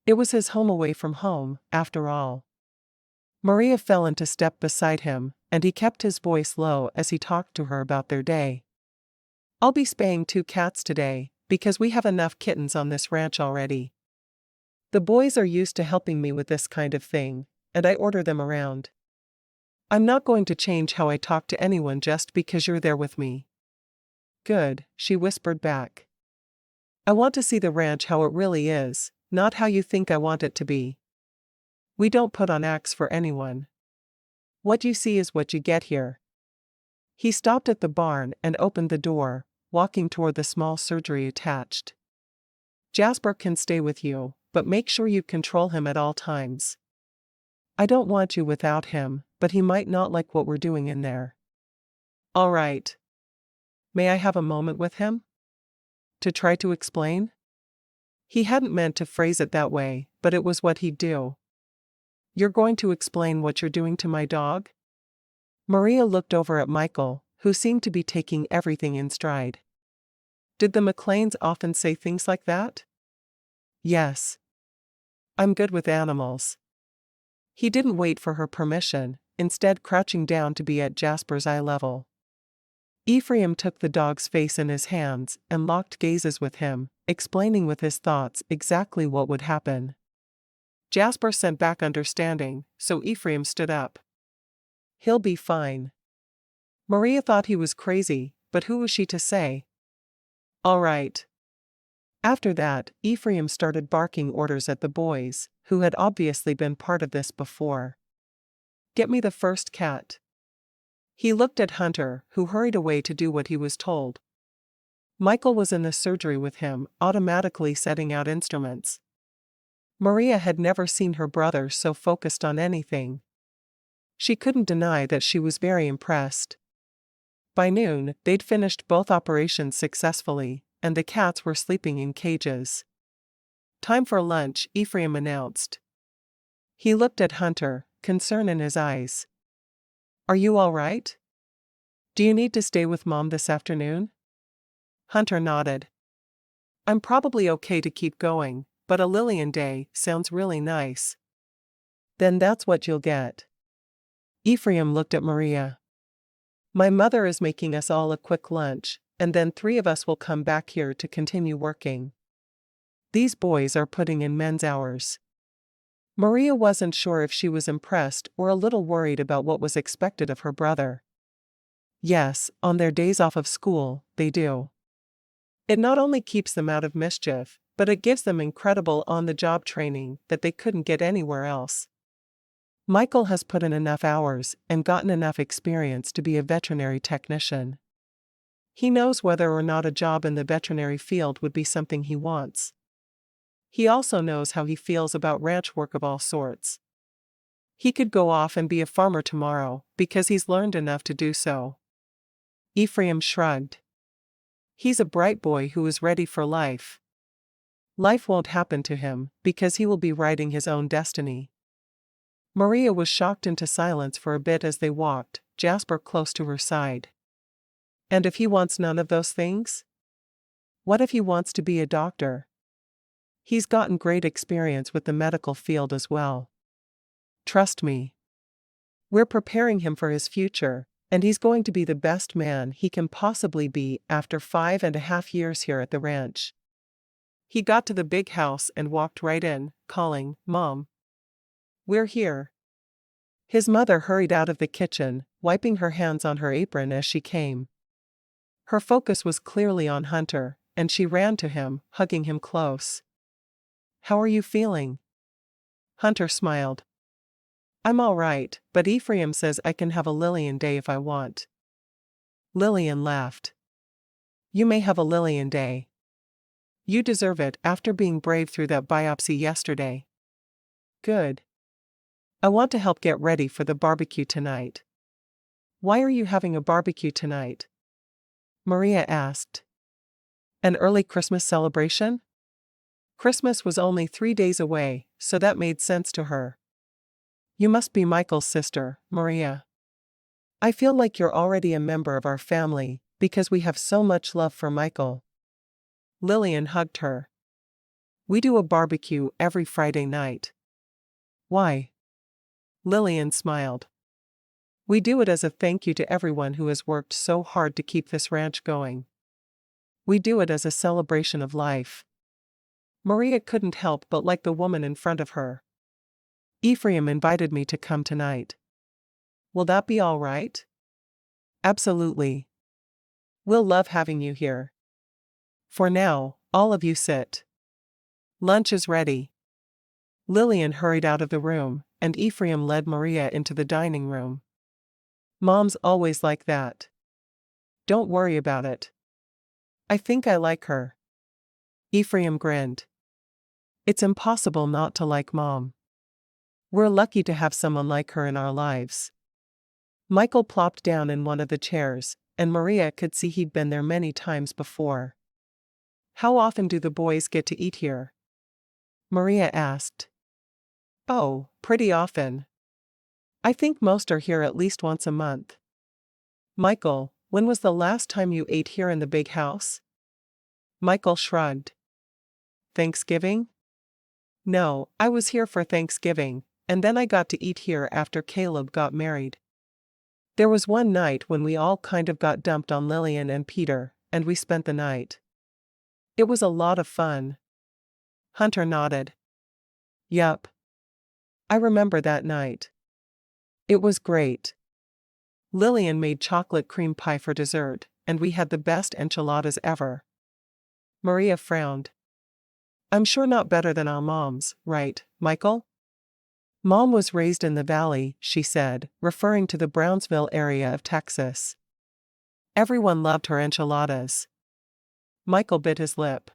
It was his home away from home, after all. Maria fell into step beside him, and he kept his voice low as he talked to her about their day. I'll be spaying 2 cats today, because we have enough kittens on this ranch already. The boys are used to helping me with this kind of thing, and I order them around. I'm not going to change how I talk to anyone just because you're there with me. Good, she whispered back. I want to see the ranch how it really is, not how you think I want it to be. We don't put on acts for anyone. What you see is what you get here. He stopped at the barn and opened the door, walking toward the small surgery attached. Jasper can stay with you, but make sure you control him at all times. I don't want you without him, but he might not like what we're doing in there. All right. May I have a moment with him? To try to explain? He hadn't meant to phrase it that way, but it was what he'd do. You're going to explain what you're doing to my dog? Maria looked over at Michael, who seemed to be taking everything in stride. Did the McClains often say things like that? Yes. I'm good with animals. He didn't wait for her permission, instead crouching down to be at Jasper's eye level. Ephraim took the dog's face in his hands and locked gazes with him, explaining with his thoughts exactly what would happen. Jasper sent back understanding, so Ephraim stood up. He'll be fine. Maria thought he was crazy, but who was she to say? All right. After that, Ephraim started barking orders at the boys, who had obviously been part of this before. Get me the first cat. He looked at Hunter, who hurried away to do what he was told. Michael was in the surgery with him, automatically setting out instruments. Maria had never seen her brother so focused on anything. She couldn't deny that she was very impressed. By noon, they'd finished both operations successfully, and the cats were sleeping in cages. Time for lunch, Ephraim announced. He looked at Hunter, concern in his eyes. Are you all right? Do you need to stay with Mom this afternoon? Hunter nodded. I'm probably okay to keep going, but a Lillian day sounds really nice. Then that's what you'll get. Ephraim looked at Maria. My mother is making us all a quick lunch, and then 3 of us will come back here to continue working. These boys are putting in men's hours. Maria wasn't sure if she was impressed or a little worried about what was expected of her brother. Yes, on their days off of school, they do. It not only keeps them out of mischief, but it gives them incredible on-the-job training that they couldn't get anywhere else. Michael has put in enough hours and gotten enough experience to be a veterinary technician. He knows whether or not a job in the veterinary field would be something he wants. He also knows how he feels about ranch work of all sorts. He could go off and be a farmer tomorrow because he's learned enough to do so. Ephraim shrugged. He's a bright boy who is ready for life. Life won't happen to him, because he will be writing his own destiny. Maria was shocked into silence for a bit as they walked, Jasper close to her side. And if he wants none of those things? What if he wants to be a doctor? He's gotten great experience with the medical field as well. Trust me. We're preparing him for his future, and he's going to be the best man he can possibly be after 5.5 years here at the ranch. He got to the big house and walked right in, calling, "Mom. We're here." His mother hurried out of the kitchen, wiping her hands on her apron as she came. Her focus was clearly on Hunter, and she ran to him, hugging him close. "How are you feeling?" Hunter smiled. "I'm all right, but Ephraim says I can have a Lillian day if I want." Lillian laughed. "You may have a Lillian day. You deserve it after being brave through that biopsy yesterday." "Good. I want to help get ready for the barbecue tonight." "Why are you having a barbecue tonight?" Maria asked. "An early Christmas celebration?" Christmas was only 3 days away, so that made sense to her. "You must be Michael's sister, Maria. I feel like you're already a member of our family, because we have so much love for Michael." Lillian hugged her. "We do a barbecue every Friday night." "Why?" Lillian smiled. "We do it as a thank you to everyone who has worked so hard to keep this ranch going. We do it as a celebration of life." Maria couldn't help but like the woman in front of her. "Ephraim invited me to come tonight. Will that be all right?" "Absolutely. We'll love having you here. For now, all of you sit. Lunch is ready." Lillian hurried out of the room, and Ephraim led Maria into the dining room. "Mom's always like that. Don't worry about it. I think I like her." Ephraim grinned. "It's impossible not to like Mom. We're lucky to have someone like her in our lives." Michael plopped down in one of the chairs, and Maria could see he'd been there many times before. "How often do the boys get to eat here?" Maria asked. "Oh, pretty often. I think most are here at least once a month." "Michael, when was the last time you ate here in the big house?" Michael shrugged. "Thanksgiving? No, I was here for Thanksgiving, and then I got to eat here after Caleb got married. There was one night when we all kind of got dumped on Lillian and Peter, and we spent the night. It was a lot of fun." Hunter nodded. "Yup. I remember that night. It was great. Lillian made chocolate cream pie for dessert, and we had the best enchiladas ever." Maria frowned. "I'm sure not better than our moms, right, Michael?" "Mom was raised in the valley," she said, referring to the Brownsville area of Texas. "Everyone loved her enchiladas." Michael bit his lip.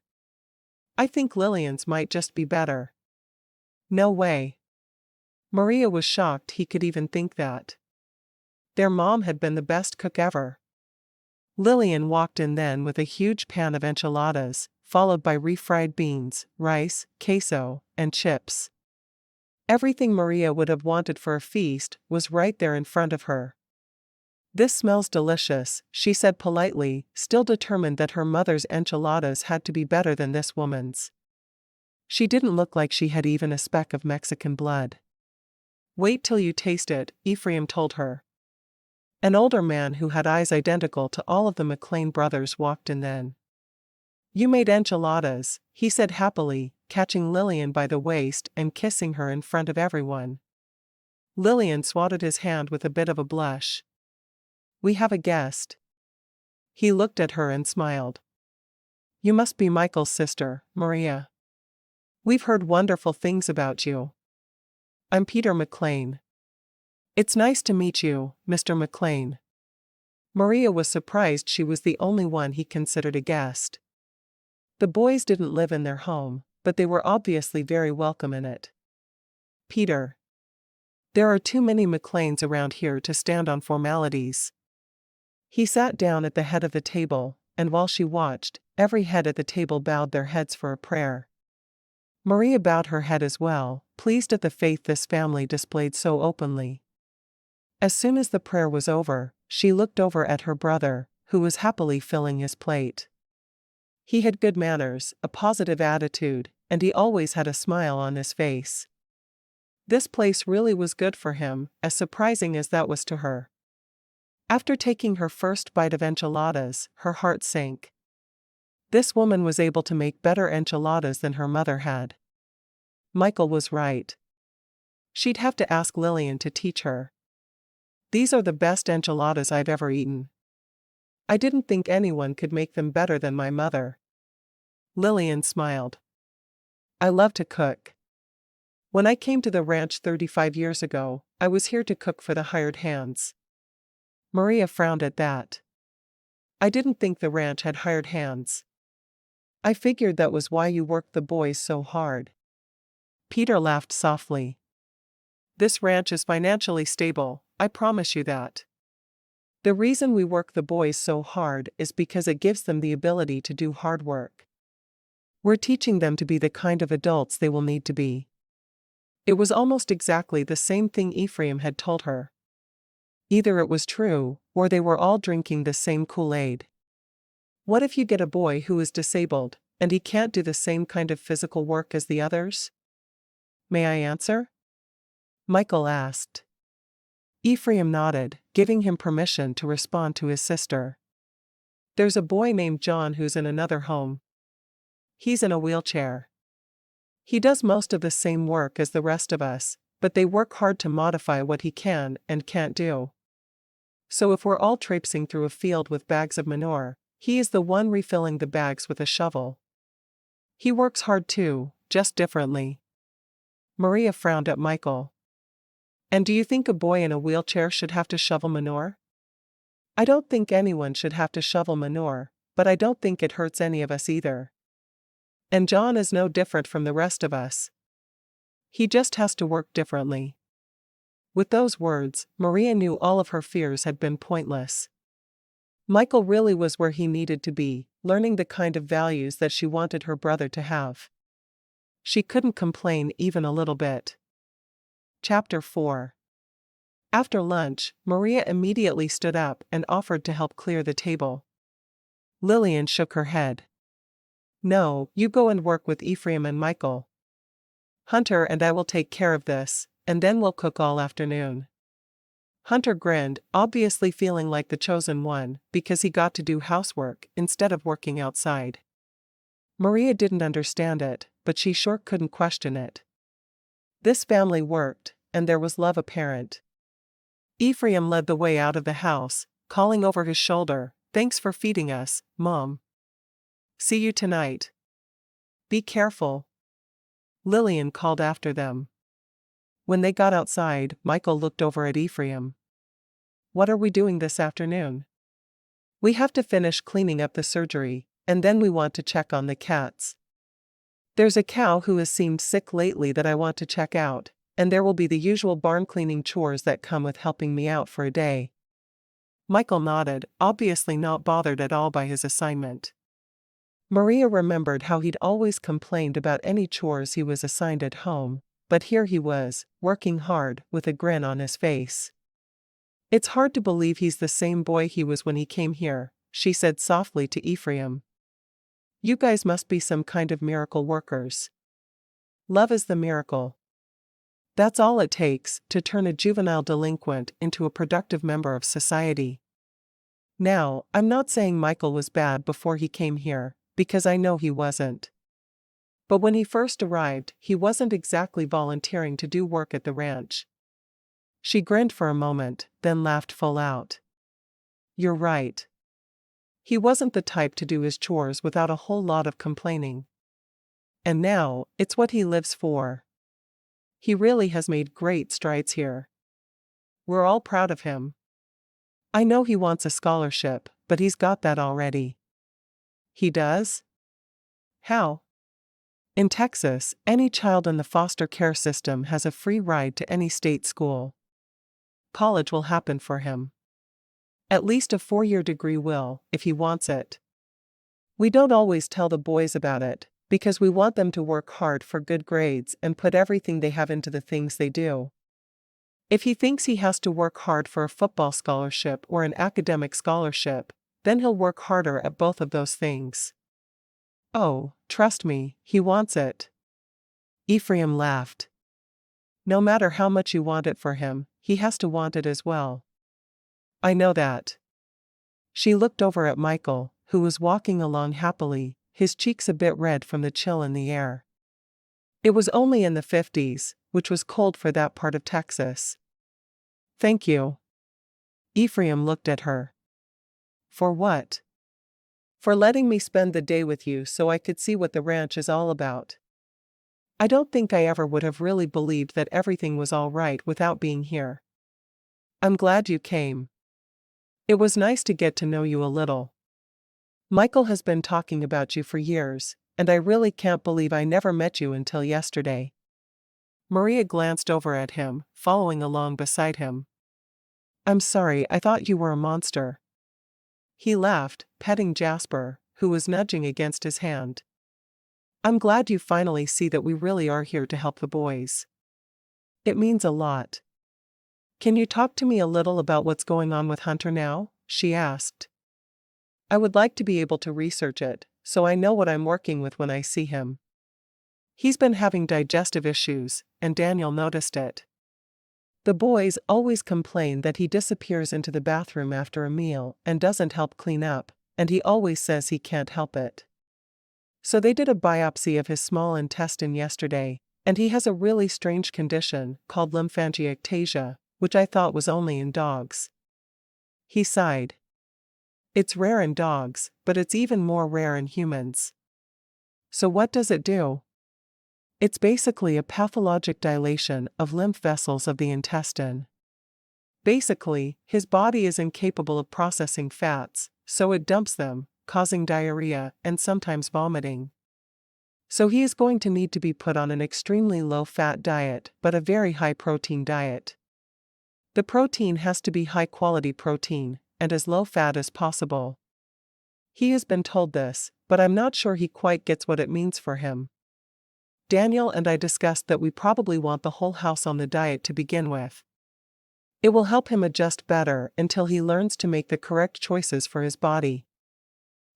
"I think Lillian's might just be better." "No way." Maria was shocked he could even think that. Their mom had been the best cook ever. Lillian walked in then with a huge pan of enchiladas, followed by refried beans, rice, queso, and chips. Everything Maria would have wanted for a feast was right there in front of her. "This smells delicious," she said politely, still determined that her mother's enchiladas had to be better than this woman's. She didn't look like she had even a speck of Mexican blood. "Wait till you taste it," Ephraim told her. An older man who had eyes identical to all of the McClain brothers walked in then. "You made enchiladas," he said happily, catching Lillian by the waist and kissing her in front of everyone. Lillian swatted his hand with a bit of a blush. "We have a guest." He looked at her and smiled. "You must be Michael's sister, Maria. We've heard wonderful things about you. I'm Peter McClain." "It's nice to meet you, Mr. McClain." Maria was surprised she was the only one he considered a guest. The boys didn't live in their home, but they were obviously very welcome in it. "Peter. There are too many McClains around here to stand on formalities." He sat down at the head of the table, and while she watched, every head at the table bowed their heads for a prayer. Maria bowed her head as well, pleased at the faith this family displayed so openly. As soon as the prayer was over, she looked over at her brother, who was happily filling his plate. He had good manners, a positive attitude, and he always had a smile on his face. This place really was good for him, as surprising as that was to her. After taking her first bite of enchiladas, her heart sank. This woman was able to make better enchiladas than her mother had. Michael was right. She'd have to ask Lillian to teach her. These are the best enchiladas I've ever eaten. I didn't think anyone could make them better than my mother. Lillian smiled. I love to cook. When I came to the ranch 35 years ago, I was here to cook for the hired hands. Maria frowned at that. I didn't think the ranch had hired hands. I figured that was why you worked the boys so hard. Peter laughed softly. This ranch is financially stable, I promise you that. The reason we work the boys so hard is because it gives them the ability to do hard work. We're teaching them to be the kind of adults they will need to be. It was almost exactly the same thing Ephraim had told her. Either it was true, or they were all drinking the same Kool-Aid. What if you get a boy who is disabled, and he can't do the same kind of physical work as the others? May I answer? Michael asked. Ephraim nodded, giving him permission to respond to his sister. There's a boy named John who's in another home. He's in a wheelchair. He does most of the same work as the rest of us, but they work hard to modify what he can and can't do. So if we're all traipsing through a field with bags of manure, he is the one refilling the bags with a shovel. He works hard too, just differently. Maria frowned at Michael. And do you think a boy in a wheelchair should have to shovel manure? I don't think anyone should have to shovel manure, but I don't think it hurts any of us either. And John is no different from the rest of us. He just has to work differently. With those words, Maria knew all of her fears had been pointless. Michael really was where he needed to be, learning the kind of values that she wanted her brother to have. She couldn't complain even a little bit. Chapter 4. After lunch, Maria immediately stood up and offered to help clear the table. Lillian shook her head. No, you go and work with Ephraim and Michael. Hunter and I will take care of this, and then we'll cook all afternoon. Hunter grinned, obviously feeling like the chosen one, because he got to do housework instead of working outside. Maria didn't understand it, but she sure couldn't question it. This family worked, and there was love apparent. Ephraim led the way out of the house, calling over his shoulder, "Thanks for feeding us, Mom. See you tonight. Be careful." Lillian called after them. When they got outside, Michael looked over at Ephraim. What are we doing this afternoon? We have to finish cleaning up the surgery, and then we want to check on the cats. There's a cow who has seemed sick lately that I want to check out, and there will be the usual barn cleaning chores that come with helping me out for a day. Michael nodded, obviously not bothered at all by his assignment. Maria remembered how he'd always complained about any chores he was assigned at home, but here he was, working hard, with a grin on his face. It's hard to believe he's the same boy he was when he came here, she said softly to Ephraim. You guys must be some kind of miracle workers. Love is the miracle. That's all it takes to turn a juvenile delinquent into a productive member of society. Now, I'm not saying Michael was bad before he came here, because I know he wasn't. But when he first arrived, he wasn't exactly volunteering to do work at the ranch. She grinned for a moment, then laughed full out. You're right. He wasn't the type to do his chores without a whole lot of complaining. And now, it's what he lives for. He really has made great strides here. We're all proud of him. I know he wants a scholarship, but he's got that already. He does? How? In Texas, any child in the foster care system has a free ride to any state school. College will happen for him. At least a 4-year degree will, if he wants it. We don't always tell the boys about it, because we want them to work hard for good grades and put everything they have into the things they do. If he thinks he has to work hard for a football scholarship or an academic scholarship, then he'll work harder at both of those things. Oh, trust me, he wants it. Ephraim laughed. No matter how much you want it for him, he has to want it as well. I know that. She looked over at Michael, who was walking along happily, his cheeks a bit red from the chill in the air. It was only in the 50s, which was cold for that part of Texas. Thank you. Ephraim looked at her. For what? For letting me spend the day with you so I could see what the ranch is all about. I don't think I ever would have really believed that everything was all right without being here. I'm glad you came. It was nice to get to know you a little. Michael has been talking about you for years, and I really can't believe I never met you until yesterday. Maria glanced over at him, following along beside him. I'm sorry, I thought you were a monster. He laughed, petting Jasper, who was nudging against his hand. I'm glad you finally see that we really are here to help the boys. It means a lot. Can you talk to me a little about what's going on with Hunter now? She asked. I would like to be able to research it, so I know what I'm working with when I see him. He's been having digestive issues, and Daniel noticed it. The boys always complain that he disappears into the bathroom after a meal and doesn't help clean up, and he always says he can't help it. So they did a biopsy of his small intestine yesterday, and he has a really strange condition called lymphangiectasia, which I thought was only in dogs. He sighed. It's rare in dogs, but it's even more rare in humans. So what does it do? It's basically a pathologic dilation of lymph vessels of the intestine. Basically, his body is incapable of processing fats, so it dumps them, causing diarrhea and sometimes vomiting. So he is going to need to be put on an extremely low-fat diet but a very high-protein diet. The protein has to be high-quality protein, and as low-fat as possible. He has been told this, but I'm not sure he quite gets what it means for him. Daniel and I discussed that we probably want the whole house on the diet to begin with. It will help him adjust better until he learns to make the correct choices for his body.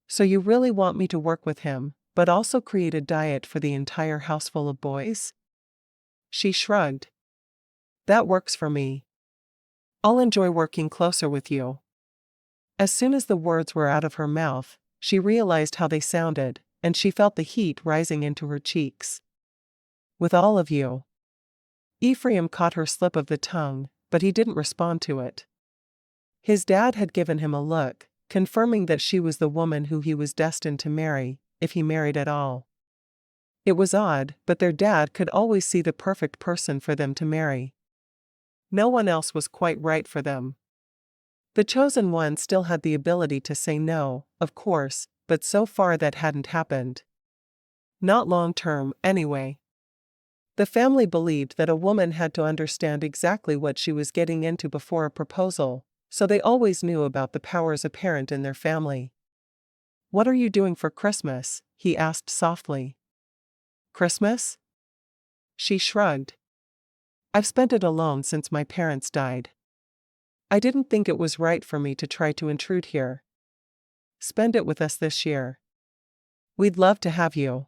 So you really want me to work with him, but also create a diet for the entire house full of boys? She shrugged. That works for me. I'll enjoy working closer with you. As soon as the words were out of her mouth, she realized how they sounded, and she felt the heat rising into her cheeks. With all of you. Ephraim caught her slip of the tongue, but he didn't respond to it. His dad had given him a look, confirming that she was the woman who he was destined to marry, if he married at all. It was odd, but their dad could always see the perfect person for them to marry. No one else was quite right for them. The chosen one still had the ability to say no, of course, but so far that hadn't happened. Not long term, anyway. The family believed that a woman had to understand exactly what she was getting into before a proposal, so they always knew about the powers apparent in their family. What are you doing for Christmas? He asked softly. Christmas? She shrugged. I've spent it alone since my parents died. I didn't think it was right for me to try to intrude here. Spend it with us this year. We'd love to have you.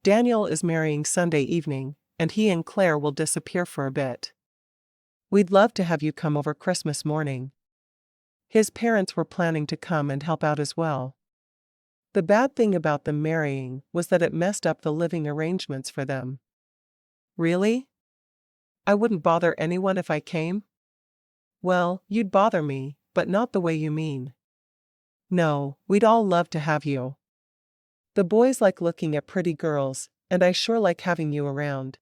Daniel is marrying Sunday evening, and he and Claire will disappear for a bit. We'd love to have you come over Christmas morning. His parents were planning to come and help out as well. The bad thing about them marrying was that it messed up the living arrangements for them. Really? I wouldn't bother anyone if I came? Well, you'd bother me, but not the way you mean. No, we'd all love to have you. The boys like looking at pretty girls, and I sure like having you around.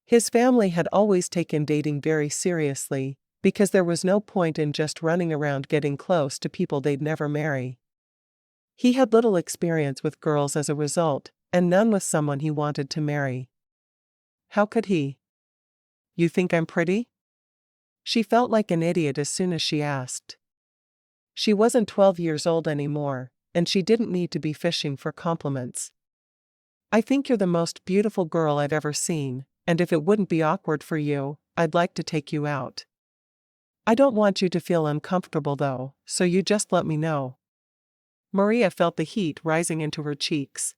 His family had always taken dating very seriously, because there was no point in just running around getting close to people they'd never marry. He had little experience with girls as a result, and none with someone he wanted to marry. How could he? You think I'm pretty? She felt like an idiot as soon as she asked. She wasn't 12 years old anymore, and she didn't need to be fishing for compliments. "I think you're the most beautiful girl I've ever seen, and if it wouldn't be awkward for you, I'd like to take you out. I don't want you to feel uncomfortable though, so you just let me know." Maria felt the heat rising into her cheeks.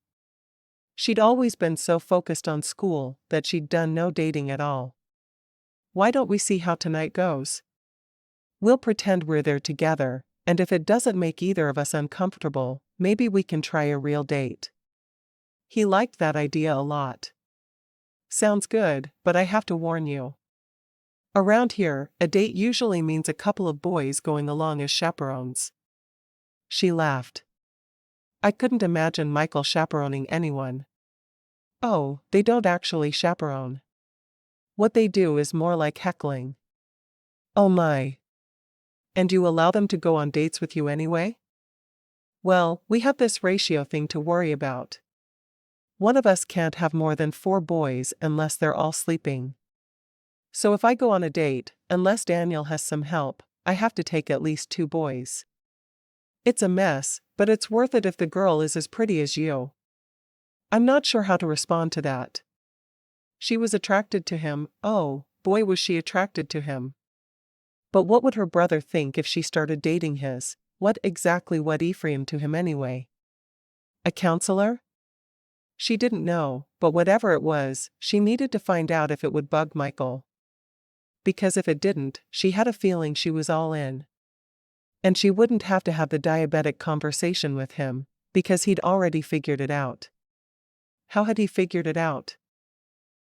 She'd always been so focused on school that she'd done no dating at all. "Why don't we see how tonight goes? We'll pretend we're there together, and if it doesn't make either of us uncomfortable, maybe we can try a real date." He liked that idea a lot. "Sounds good, but I have to warn you. Around here, a date usually means a couple of boys going along as chaperones." She laughed. "I couldn't imagine Michael chaperoning anyone." "Oh, they don't actually chaperone. What they do is more like heckling." "Oh my. And you allow them to go on dates with you anyway?" "Well, we have this ratio thing to worry about. One of us can't have more than 4 boys unless they're all sleeping. So if I go on a date, unless Daniel has some help, I have to take at least 2 boys. It's a mess, but it's worth it if the girl is as pretty as you." I'm not sure how to respond to that. She was attracted to him, oh, boy was she attracted to him. But what would her brother think if she started dating his, what Ephraim to him anyway? A counselor? She didn't know, but whatever it was, she needed to find out if it would bug Michael. Because if it didn't, she had a feeling she was all in. And she wouldn't have to have the diabetic conversation with him, because he'd already figured it out. How had he figured it out?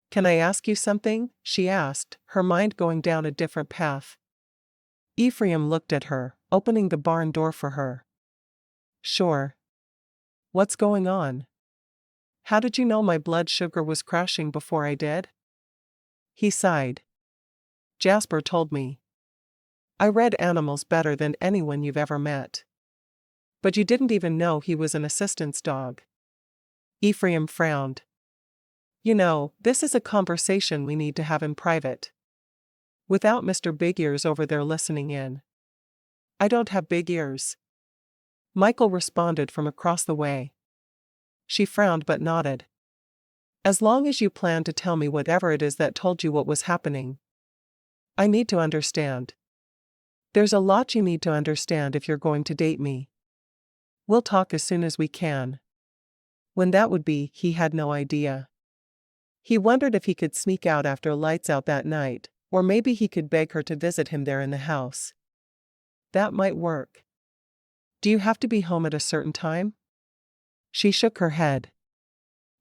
"Can I ask you something?" she asked, her mind going down a different path. Ephraim looked at her, opening the barn door for her. "Sure. What's going on? How did you know my blood sugar was crashing before I did?" He sighed. "Jasper told me. I read animals better than anyone you've ever met. But you didn't even know he was an assistant's dog." Ephraim frowned. "You know, this is a conversation we need to have in private. Without Mr. Big Ears over there listening in." "I don't have big ears," Michael responded from across the way. She frowned but nodded. "As long as you plan to tell me whatever it is that told you what was happening. I need to understand. There's a lot you need to understand if you're going to date me. We'll talk as soon as we can." When that would be, he had no idea. He wondered if he could sneak out after lights out that night, or maybe he could beg her to visit him there in the house. That might work. "Do you have to be home at a certain time?" She shook her head.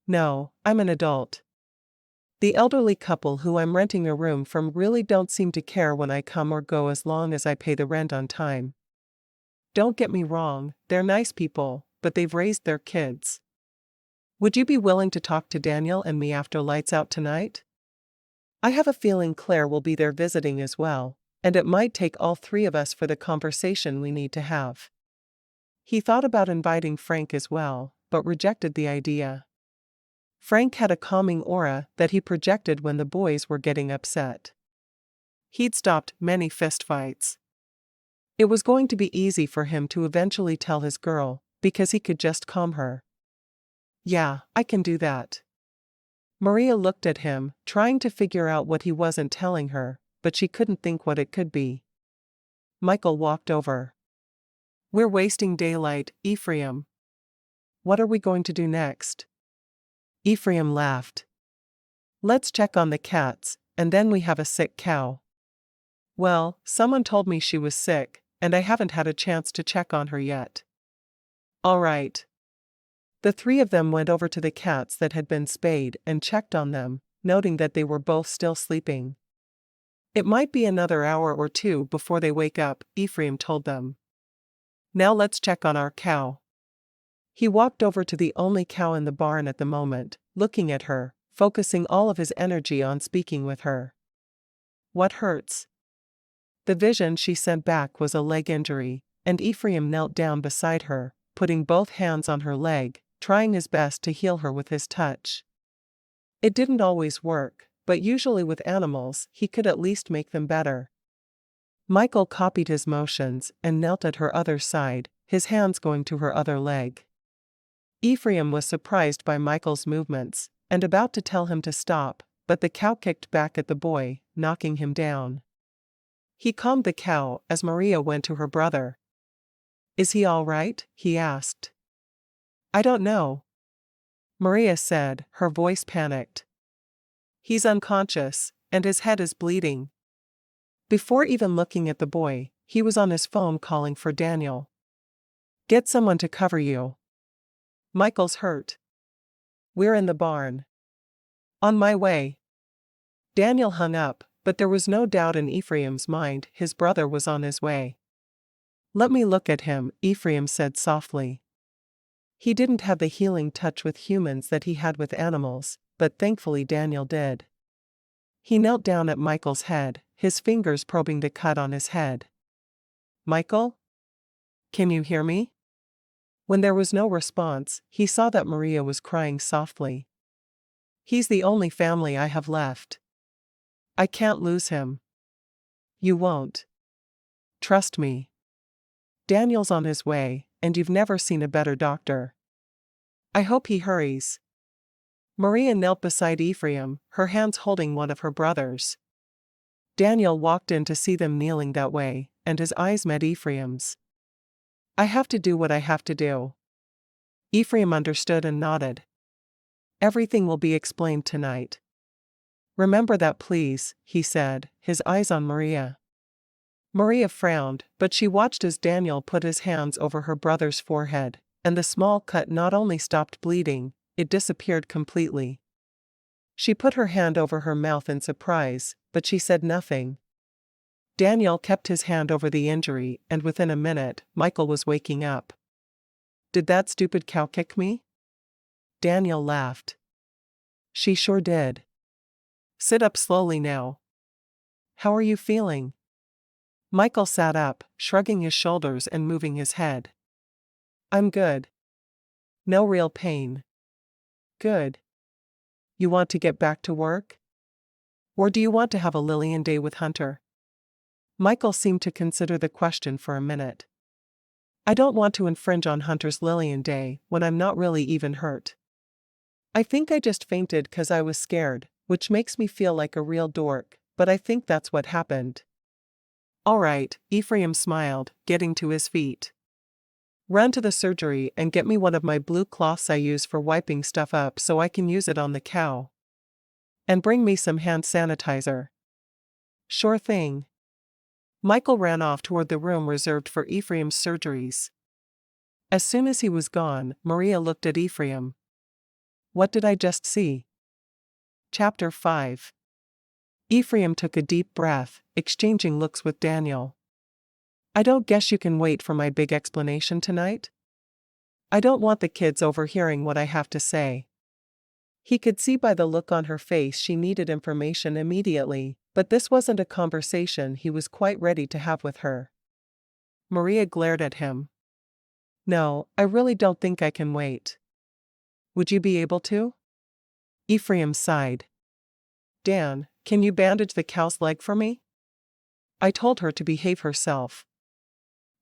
"No, I'm an adult. The elderly couple who I'm renting a room from really don't seem to care when I come or go as long as I pay the rent on time. Don't get me wrong, they're nice people, but they've raised their kids. Would you be willing to talk to Daniel and me after lights out tonight? I have a feeling Claire will be there visiting as well, and it might take all 3 of us for the conversation we need to have." He thought about inviting Frank as well, but rejected the idea. Frank had a calming aura that he projected when the boys were getting upset. He'd stopped many fistfights. It was going to be easy for him to eventually tell his girl, because he could just calm her. "Yeah, I can do that." Maria looked at him, trying to figure out what he wasn't telling her, but she couldn't think what it could be. Michael walked over. "We're wasting daylight, Ephraim. What are we going to do next?" Ephraim laughed. "Let's check on the cats, and then we have a sick cow." "Well, someone told me she was sick, and I haven't had a chance to check on her yet." "All right." The 3 of them went over to the cats that had been spayed and checked on them, noting that they were both still sleeping. "It might be another hour or 2 before they wake up," Ephraim told them. "Now let's check on our cow." He walked over to the only cow in the barn at the moment, looking at her, focusing all of his energy on speaking with her. "What hurts?" The vision she sent back was a leg injury, and Ephraim knelt down beside her, putting both hands on her leg, trying his best to heal her with his touch. It didn't always work, but usually with animals he could at least make them better. Michael copied his motions and knelt at her other side, his hands going to her other leg. Ephraim was surprised by Michael's movements, and about to tell him to stop, but the cow kicked back at the boy, knocking him down. He calmed the cow as Maria went to her brother. "Is he all right?" he asked. "I don't know," Maria said, her voice panicked. "He's unconscious, and his head is bleeding." Before even looking at the boy, he was on his phone calling for Daniel. "Get someone to cover you. Michael's hurt." "We're in the barn." "On my way." Daniel hung up, but there was no doubt in Ephraim's mind his brother was on his way. "Let me look at him," Ephraim said softly. He didn't have the healing touch with humans that he had with animals, but thankfully Daniel did. He knelt down at Michael's head, his fingers probing the cut on his head. "Michael? Can you hear me?" When there was no response, he saw that Maria was crying softly. "He's the only family I have left. I can't lose him." "You won't. Trust me. Daniel's on his way, and you've never seen a better doctor. I hope he hurries." Maria knelt beside Ephraim, her hands holding one of her brothers. Daniel walked in to see them kneeling that way, and his eyes met Ephraim's. "I have to do what I have to do." Ephraim understood and nodded. "Everything will be explained tonight. Remember that, please," he said, his eyes on Maria. Maria frowned, but she watched as Daniel put his hands over her brother's forehead, and the small cut not only stopped bleeding, it disappeared completely. She put her hand over her mouth in surprise, but she said nothing. Daniel kept his hand over the injury, and within a minute, Michael was waking up. "Did that stupid cow kick me?" Daniel laughed. "She sure did. Sit up slowly now. How are you feeling?" Michael sat up, shrugging his shoulders and moving his head. "I'm good. No real pain." "Good. You want to get back to work? Or do you want to have a Lillian day with Hunter?" Michael seemed to consider the question for a minute. "I don't want to infringe on Hunter's Lillian day when I'm not really even hurt. I think I just fainted 'cause I was scared, which makes me feel like a real dork, but I think that's what happened." "All right," Ephraim smiled, getting to his feet. "Run to the surgery and get me one of my blue cloths I use for wiping stuff up so I can use it on the cow. And bring me some hand sanitizer." "Sure thing." Michael ran off toward the room reserved for Ephraim's surgeries. As soon as he was gone, Maria looked at Ephraim. "What did I just see?" Chapter 5. Ephraim took a deep breath, exchanging looks with Daniel. "I don't guess you can wait for my big explanation tonight? I don't want the kids overhearing what I have to say." He could see by the look on her face she needed information immediately, but this wasn't a conversation he was quite ready to have with her. Maria glared at him. "No, I really don't think I can wait." "Would you be able to?" Ephraim sighed. "Dan, can you bandage the cow's leg for me? I told her to behave herself.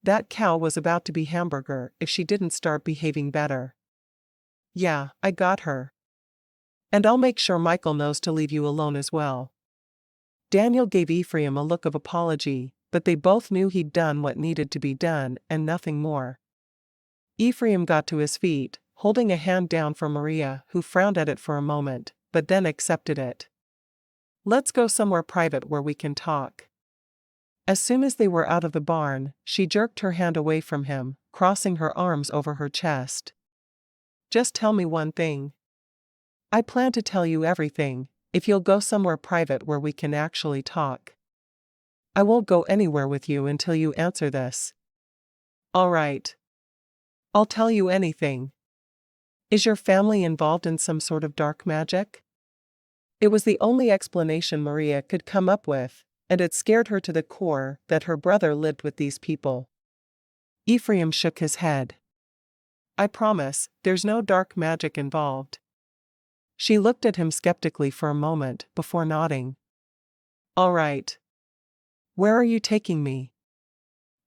That cow was about to be hamburger if she didn't start behaving better." "Yeah, I got her. And I'll make sure Michael knows to leave you alone as well." Daniel gave Ephraim a look of apology, but they both knew he'd done what needed to be done and nothing more. Ephraim got to his feet, holding a hand down for Maria, who frowned at it for a moment, but then accepted it. "Let's go somewhere private where we can talk." As soon as they were out of the barn, she jerked her hand away from him, crossing her arms over her chest. "Just tell me one thing." "I plan to tell you everything, if you'll go somewhere private where we can actually talk." "I won't go anywhere with you until you answer this." "All right. I'll tell you anything. Is your family involved in some sort of dark magic?" It was the only explanation Maria could come up with, and it scared her to the core that her brother lived with these people. Ephraim shook his head. "I promise, there's no dark magic involved." She looked at him skeptically for a moment before nodding. "All right. Where are you taking me?"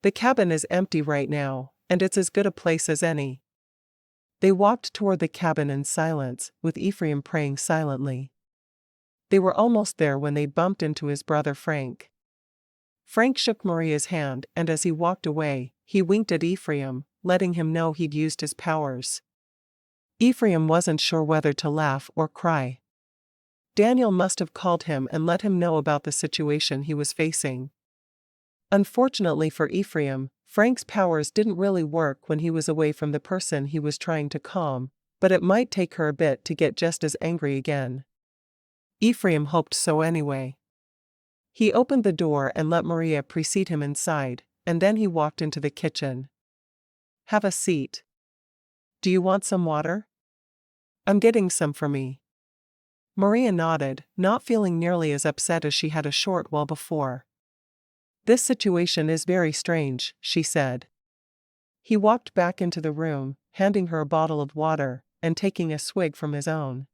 "The cabin is empty right now, and it's as good a place as any. They walked toward the cabin in silence, with Ephraim praying silently. They were almost there when they bumped into his brother Frank. Frank shook Maria's hand, and as he walked away, he winked at Ephraim, letting him know he'd used his powers. Ephraim wasn't sure whether to laugh or cry. Daniel must have called him and let him know about the situation he was facing. Unfortunately for Ephraim, Frank's powers didn't really work when he was away from the person he was trying to calm, but it might take her a bit to get just as angry again. Ephraim hoped so anyway. He opened the door and let Maria precede him inside, and then he walked into the kitchen. "Have a seat. Do you want some water?" "I'm getting some for me." Maria nodded, not feeling nearly as upset as she had a short while before. "This situation is very strange," she said. He walked back into the room, handing her a bottle of water, and taking a swig from his own.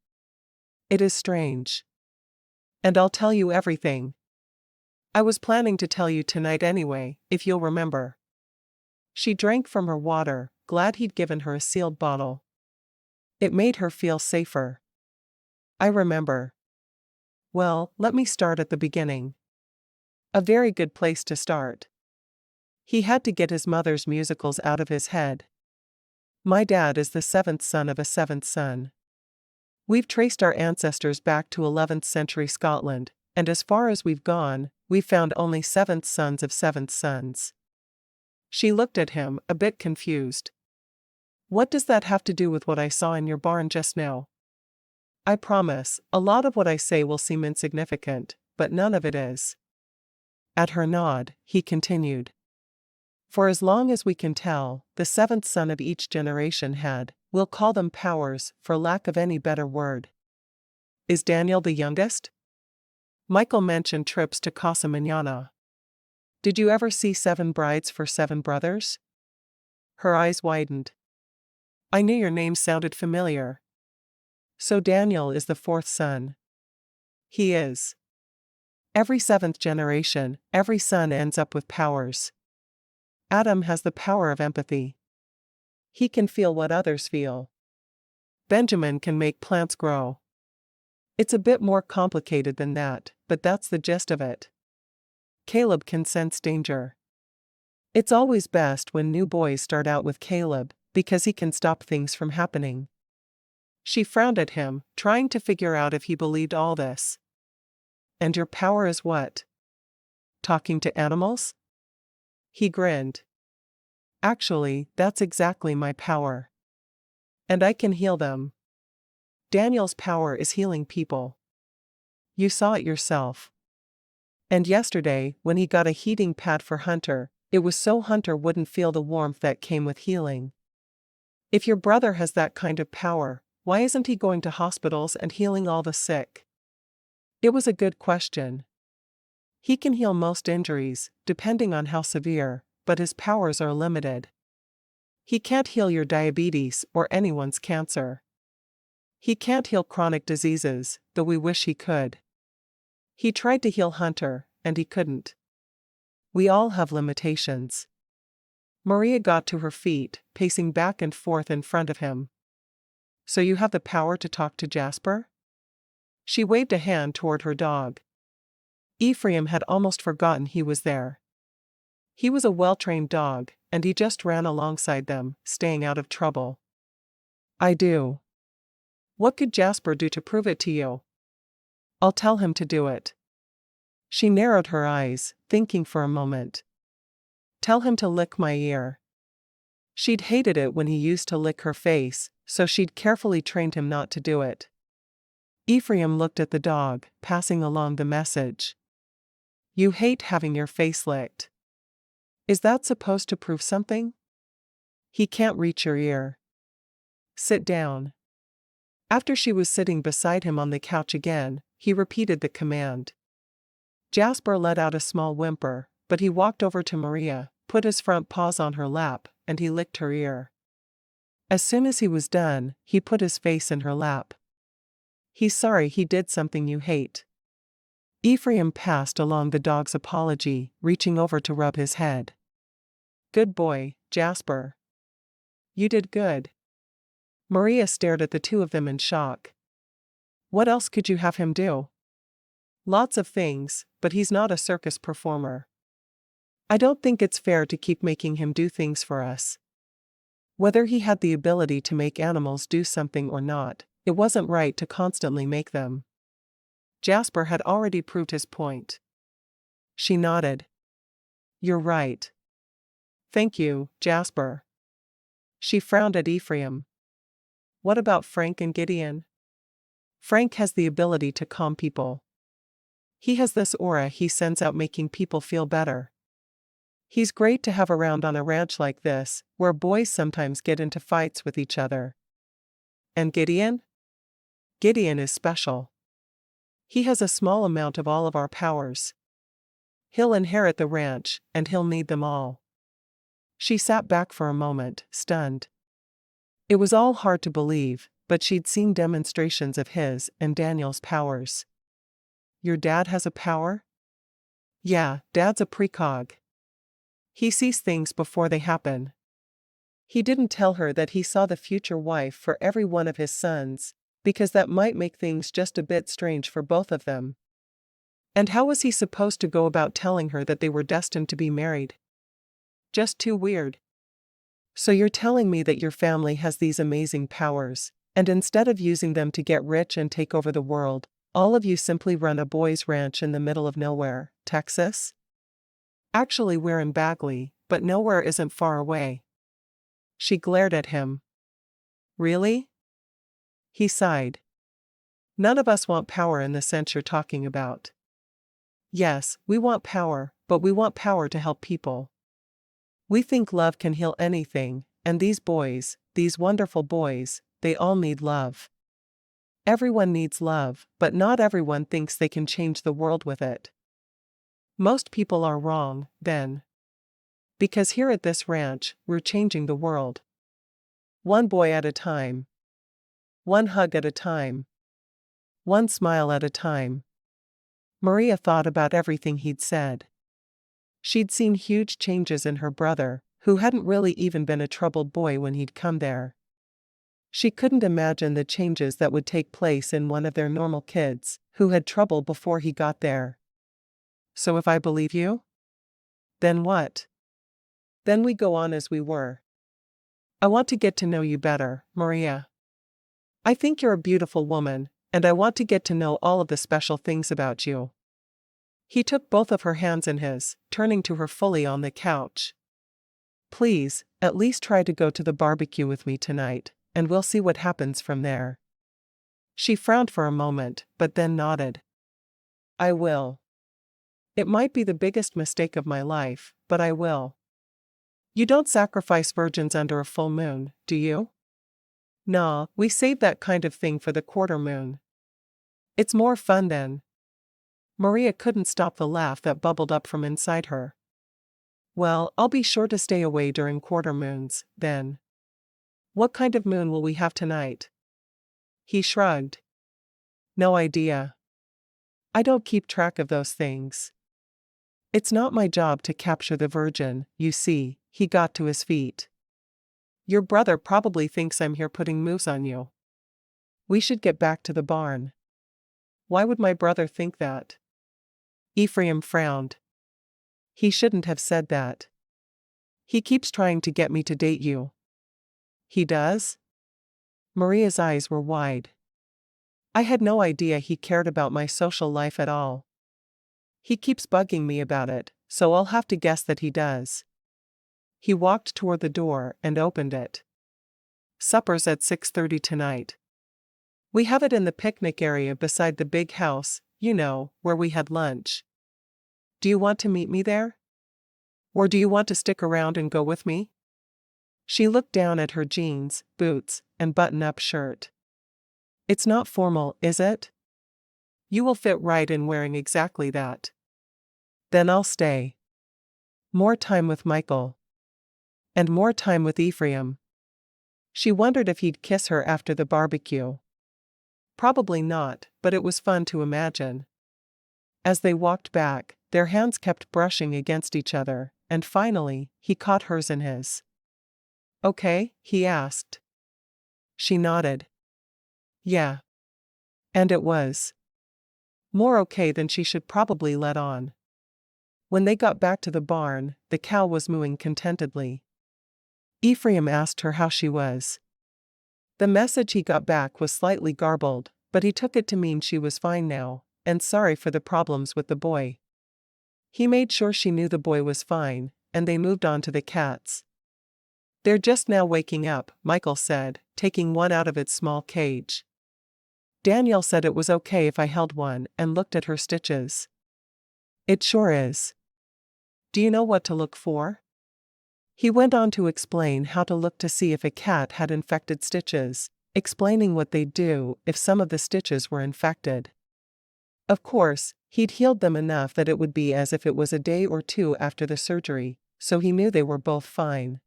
"It is strange. And I'll tell you everything. I was planning to tell you tonight anyway, if you'll remember." She drank from her water, glad he'd given her a sealed bottle. It made her feel safer. "I remember. Well, let me start at the beginning." A very good place to start. He had to get his mother's musicals out of his head. "My dad is the seventh son of a seventh son. We've traced our ancestors back to 11th century Scotland, and as far as we've gone, we've found only seventh sons of seventh sons." She looked at him, a bit confused. "What does that have to do with what I saw in your barn just now?" "I promise, a lot of what I say will seem insignificant, but none of it is." At her nod, he continued. "For as long as we can tell, the seventh son of each generation had, we'll call them powers, for lack of any better word." "Is Daniel the youngest?" "Michael mentioned trips to Casa Mañana. Did you ever see Seven Brides for Seven Brothers?" Her eyes widened. "I knew your name sounded familiar." "So Daniel is the fourth son." "He is. Every seventh generation, every son ends up with powers. Adam has the power of empathy. He can feel what others feel. Benjamin can make plants grow. It's a bit more complicated than that, but that's the gist of it. Caleb can sense danger. It's always best when new boys start out with Caleb, because he can stop things from happening." She frowned at him, trying to figure out if he believed all this. "And your power is what? Talking to animals?" He grinned. "Actually, that's exactly my power. And I can heal them. Daniel's power is healing people. You saw it yourself. And yesterday, when he got a heating pad for Hunter, it was so Hunter wouldn't feel the warmth that came with healing. If your brother has that kind of power, why isn't he going to hospitals and healing all the sick?" It was a good question. He can heal most injuries, depending on how severe, but his powers are limited. He can't heal your diabetes or anyone's cancer. He can't heal chronic diseases, though we wish he could. He tried to heal Hunter, and he couldn't. We all have limitations. Maria got to her feet, pacing back and forth in front of him. "So you have the power to talk to Jasper?" She waved a hand toward her dog. Ephraim had almost forgotten he was there. He was a well-trained dog, and he just ran alongside them, staying out of trouble. "I do." "What could Jasper do to prove it to you?" "I'll tell him to do it." She narrowed her eyes, thinking for a moment. "Tell him to lick my ear." She'd hated it when he used to lick her face, so she'd carefully trained him not to do it. Ephraim looked at the dog, passing along the message. "You hate having your face licked. Is that supposed to prove something?" "He can't reach your ear." "Sit down." After she was sitting beside him on the couch again, he repeated the command. Jasper let out a small whimper, but he walked over to Maria, put his front paws on her lap, and he licked her ear. As soon as he was done, he put his face in her lap. "He's sorry he did something you hate." Ephraim passed along the dog's apology, reaching over to rub his head. "Good boy, Jasper." You did good. Maria stared at the two of them in shock. What else could you have him do? Lots of things, but he's not a circus performer. I don't think it's fair to keep making him do things for us. Whether he had the ability to make animals do something or not, it wasn't right to constantly make them. Jasper had already proved his point. She nodded. You're right. Thank you, Jasper. She frowned at Ephraim. What about Frank and Gideon? Frank has the ability to calm people. He has this aura he sends out making people feel better. He's great to have around on a ranch like this, where boys sometimes get into fights with each other. And Gideon? Gideon is special. He has a small amount of all of our powers. He'll inherit the ranch, and he'll need them all. She sat back for a moment, stunned. It was all hard to believe, but she'd seen demonstrations of his and Daniel's powers. Your dad has a power? Yeah, Dad's a precog. He sees things before they happen. He didn't tell her that he saw the future wife for every one of his sons, because that might make things just a bit strange for both of them. And how was he supposed to go about telling her that they were destined to be married? Just too weird. So you're telling me that your family has these amazing powers, and instead of using them to get rich and take over the world, all of you simply run a boys' ranch in the middle of nowhere, Texas? Actually, we're in Bagley, but nowhere isn't far away. She glared at him. Really? He sighed. None of us want power in the sense you're talking about. Yes, we want power, but we want power to help people. We think love can heal anything, and these boys, these wonderful boys, they all need love. Everyone needs love, but not everyone thinks they can change the world with it. Most people are wrong, then. Because here at this ranch, we're changing the world. One boy at a time. One hug at a time. One smile at a time. Maria thought about everything he'd said. She'd seen huge changes in her brother, who hadn't really even been a troubled boy when he'd come there. She couldn't imagine the changes that would take place in one of their normal kids, who had trouble before he got there. So if I believe you? Then what? Then we go on as we were. I want to get to know you better, Maria. I think you're a beautiful woman, and I want to get to know all of the special things about you. He took both of her hands in his, turning to her fully on the couch. Please, at least try to go to the barbecue with me tonight, and we'll see what happens from there. She frowned for a moment, but then nodded. I will. It might be the biggest mistake of my life, but I will. You don't sacrifice virgins under a full moon, do you? Nah, we save that kind of thing for the quarter moon. It's more fun then. Maria couldn't stop the laugh that bubbled up from inside her. Well, I'll be sure to stay away during quarter moons, then. What kind of moon will we have tonight? He shrugged. No idea. I don't keep track of those things. It's not my job to capture the virgin, you see. He got to his feet. Your brother probably thinks I'm here putting moves on you. We should get back to the barn. Why would my brother think that? Ephraim frowned. He shouldn't have said that. He keeps trying to get me to date you. He does? Maria's eyes were wide. I had no idea he cared about my social life at all. He keeps bugging me about it, so I'll have to guess that he does. He walked toward the door and opened it. Supper's at 6:30 tonight. We have it in the picnic area beside the big house, you know, where we had lunch. Do you want to meet me there? Or do you want to stick around and go with me? She looked down at her jeans, boots, and button-up shirt. It's not formal, is it? You will fit right in wearing exactly that. Then I'll stay. More time with Michael. And more time with Ephraim. She wondered if he'd kiss her after the barbecue. Probably not, but it was fun to imagine. As they walked back, their hands kept brushing against each other, and finally, he caught hers in his. Okay? He asked. She nodded. Yeah. And it was more okay than she should probably let on. When they got back to the barn, the cow was mooing contentedly. Ephraim asked her how she was. The message he got back was slightly garbled, but he took it to mean she was fine now, and sorry for the problems with the boy. He made sure she knew the boy was fine, and they moved on to the cats. They're just now waking up, Michael said, taking one out of its small cage. Danielle said it was okay if I held one and looked at her stitches. It sure is. Do you know what to look for? He went on to explain how to look to see if a cat had infected stitches, explaining what they'd do if some of the stitches were infected. Of course, he'd healed them enough that it would be as if it was a day or two after the surgery, so he knew they were both fine.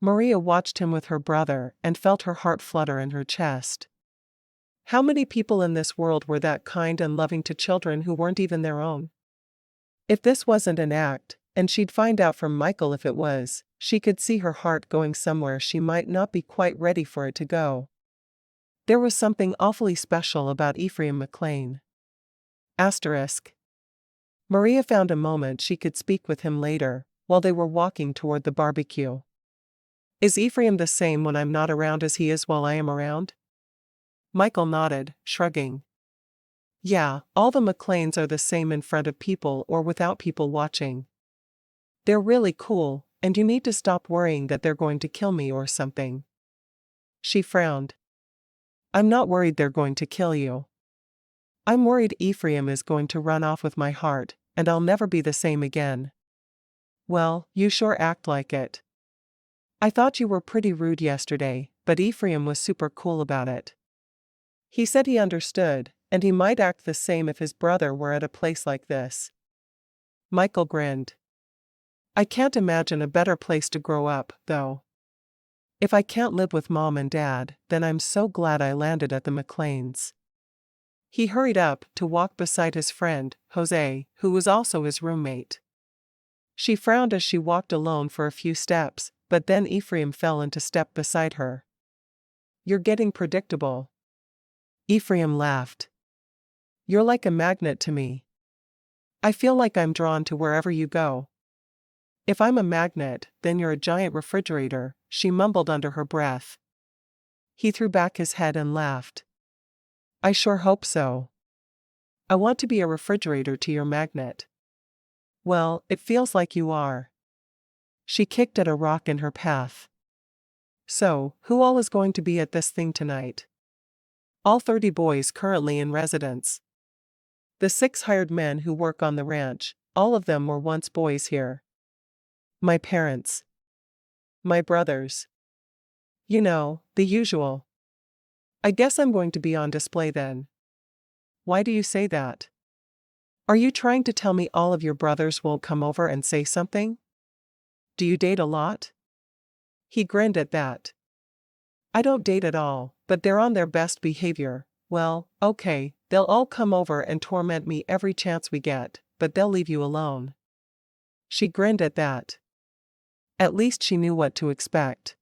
Maria watched him with her brother and felt her heart flutter in her chest. How many people in this world were that kind and loving to children who weren't even their own? If this wasn't an act, and she'd find out from Michael if it was, she could see her heart going somewhere she might not be quite ready for it to go. There was something awfully special about Ephraim McClain. Asterisk. Maria found a moment she could speak with him later, while they were walking toward the barbecue. Is Ephraim the same when I'm not around as he is while I am around? Michael nodded, shrugging. Yeah, all the McClains are the same in front of people or without people watching. They're really cool, and you need to stop worrying that they're going to kill me or something. She frowned. I'm not worried they're going to kill you. I'm worried Ephraim is going to run off with my heart, and I'll never be the same again. Well, you sure act like it. I thought you were pretty rude yesterday, but Ephraim was super cool about it. He said he understood, and he might act the same if his brother were at a place like this. Michael grinned. I can't imagine a better place to grow up, though. If I can't live with Mom and Dad, then I'm so glad I landed at the McClains. He hurried up to walk beside his friend, Jose, who was also his roommate. She frowned as she walked alone for a few steps, but then Ephraim fell into step beside her. You're getting predictable. Ephraim laughed. You're like a magnet to me. I feel like I'm drawn to wherever you go. If I'm a magnet, then you're a giant refrigerator, she mumbled under her breath. He threw back his head and laughed. I sure hope so. I want to be a refrigerator to your magnet. Well, it feels like you are. She kicked at a rock in her path. So, who all is going to be at this thing tonight? All 30 boys currently in residence. The 6 hired men who work on the ranch, all of them were once boys here. My parents. My brothers. You know, the usual. I guess I'm going to be on display then. Why do you say that? Are you trying to tell me all of your brothers won't come over and say something? Do you date a lot? He grinned at that. I don't date at all, but they're on their best behavior. Well, okay, they'll all come over and torment me every chance we get, but they'll leave you alone. She grinned at that. At least she knew what to expect.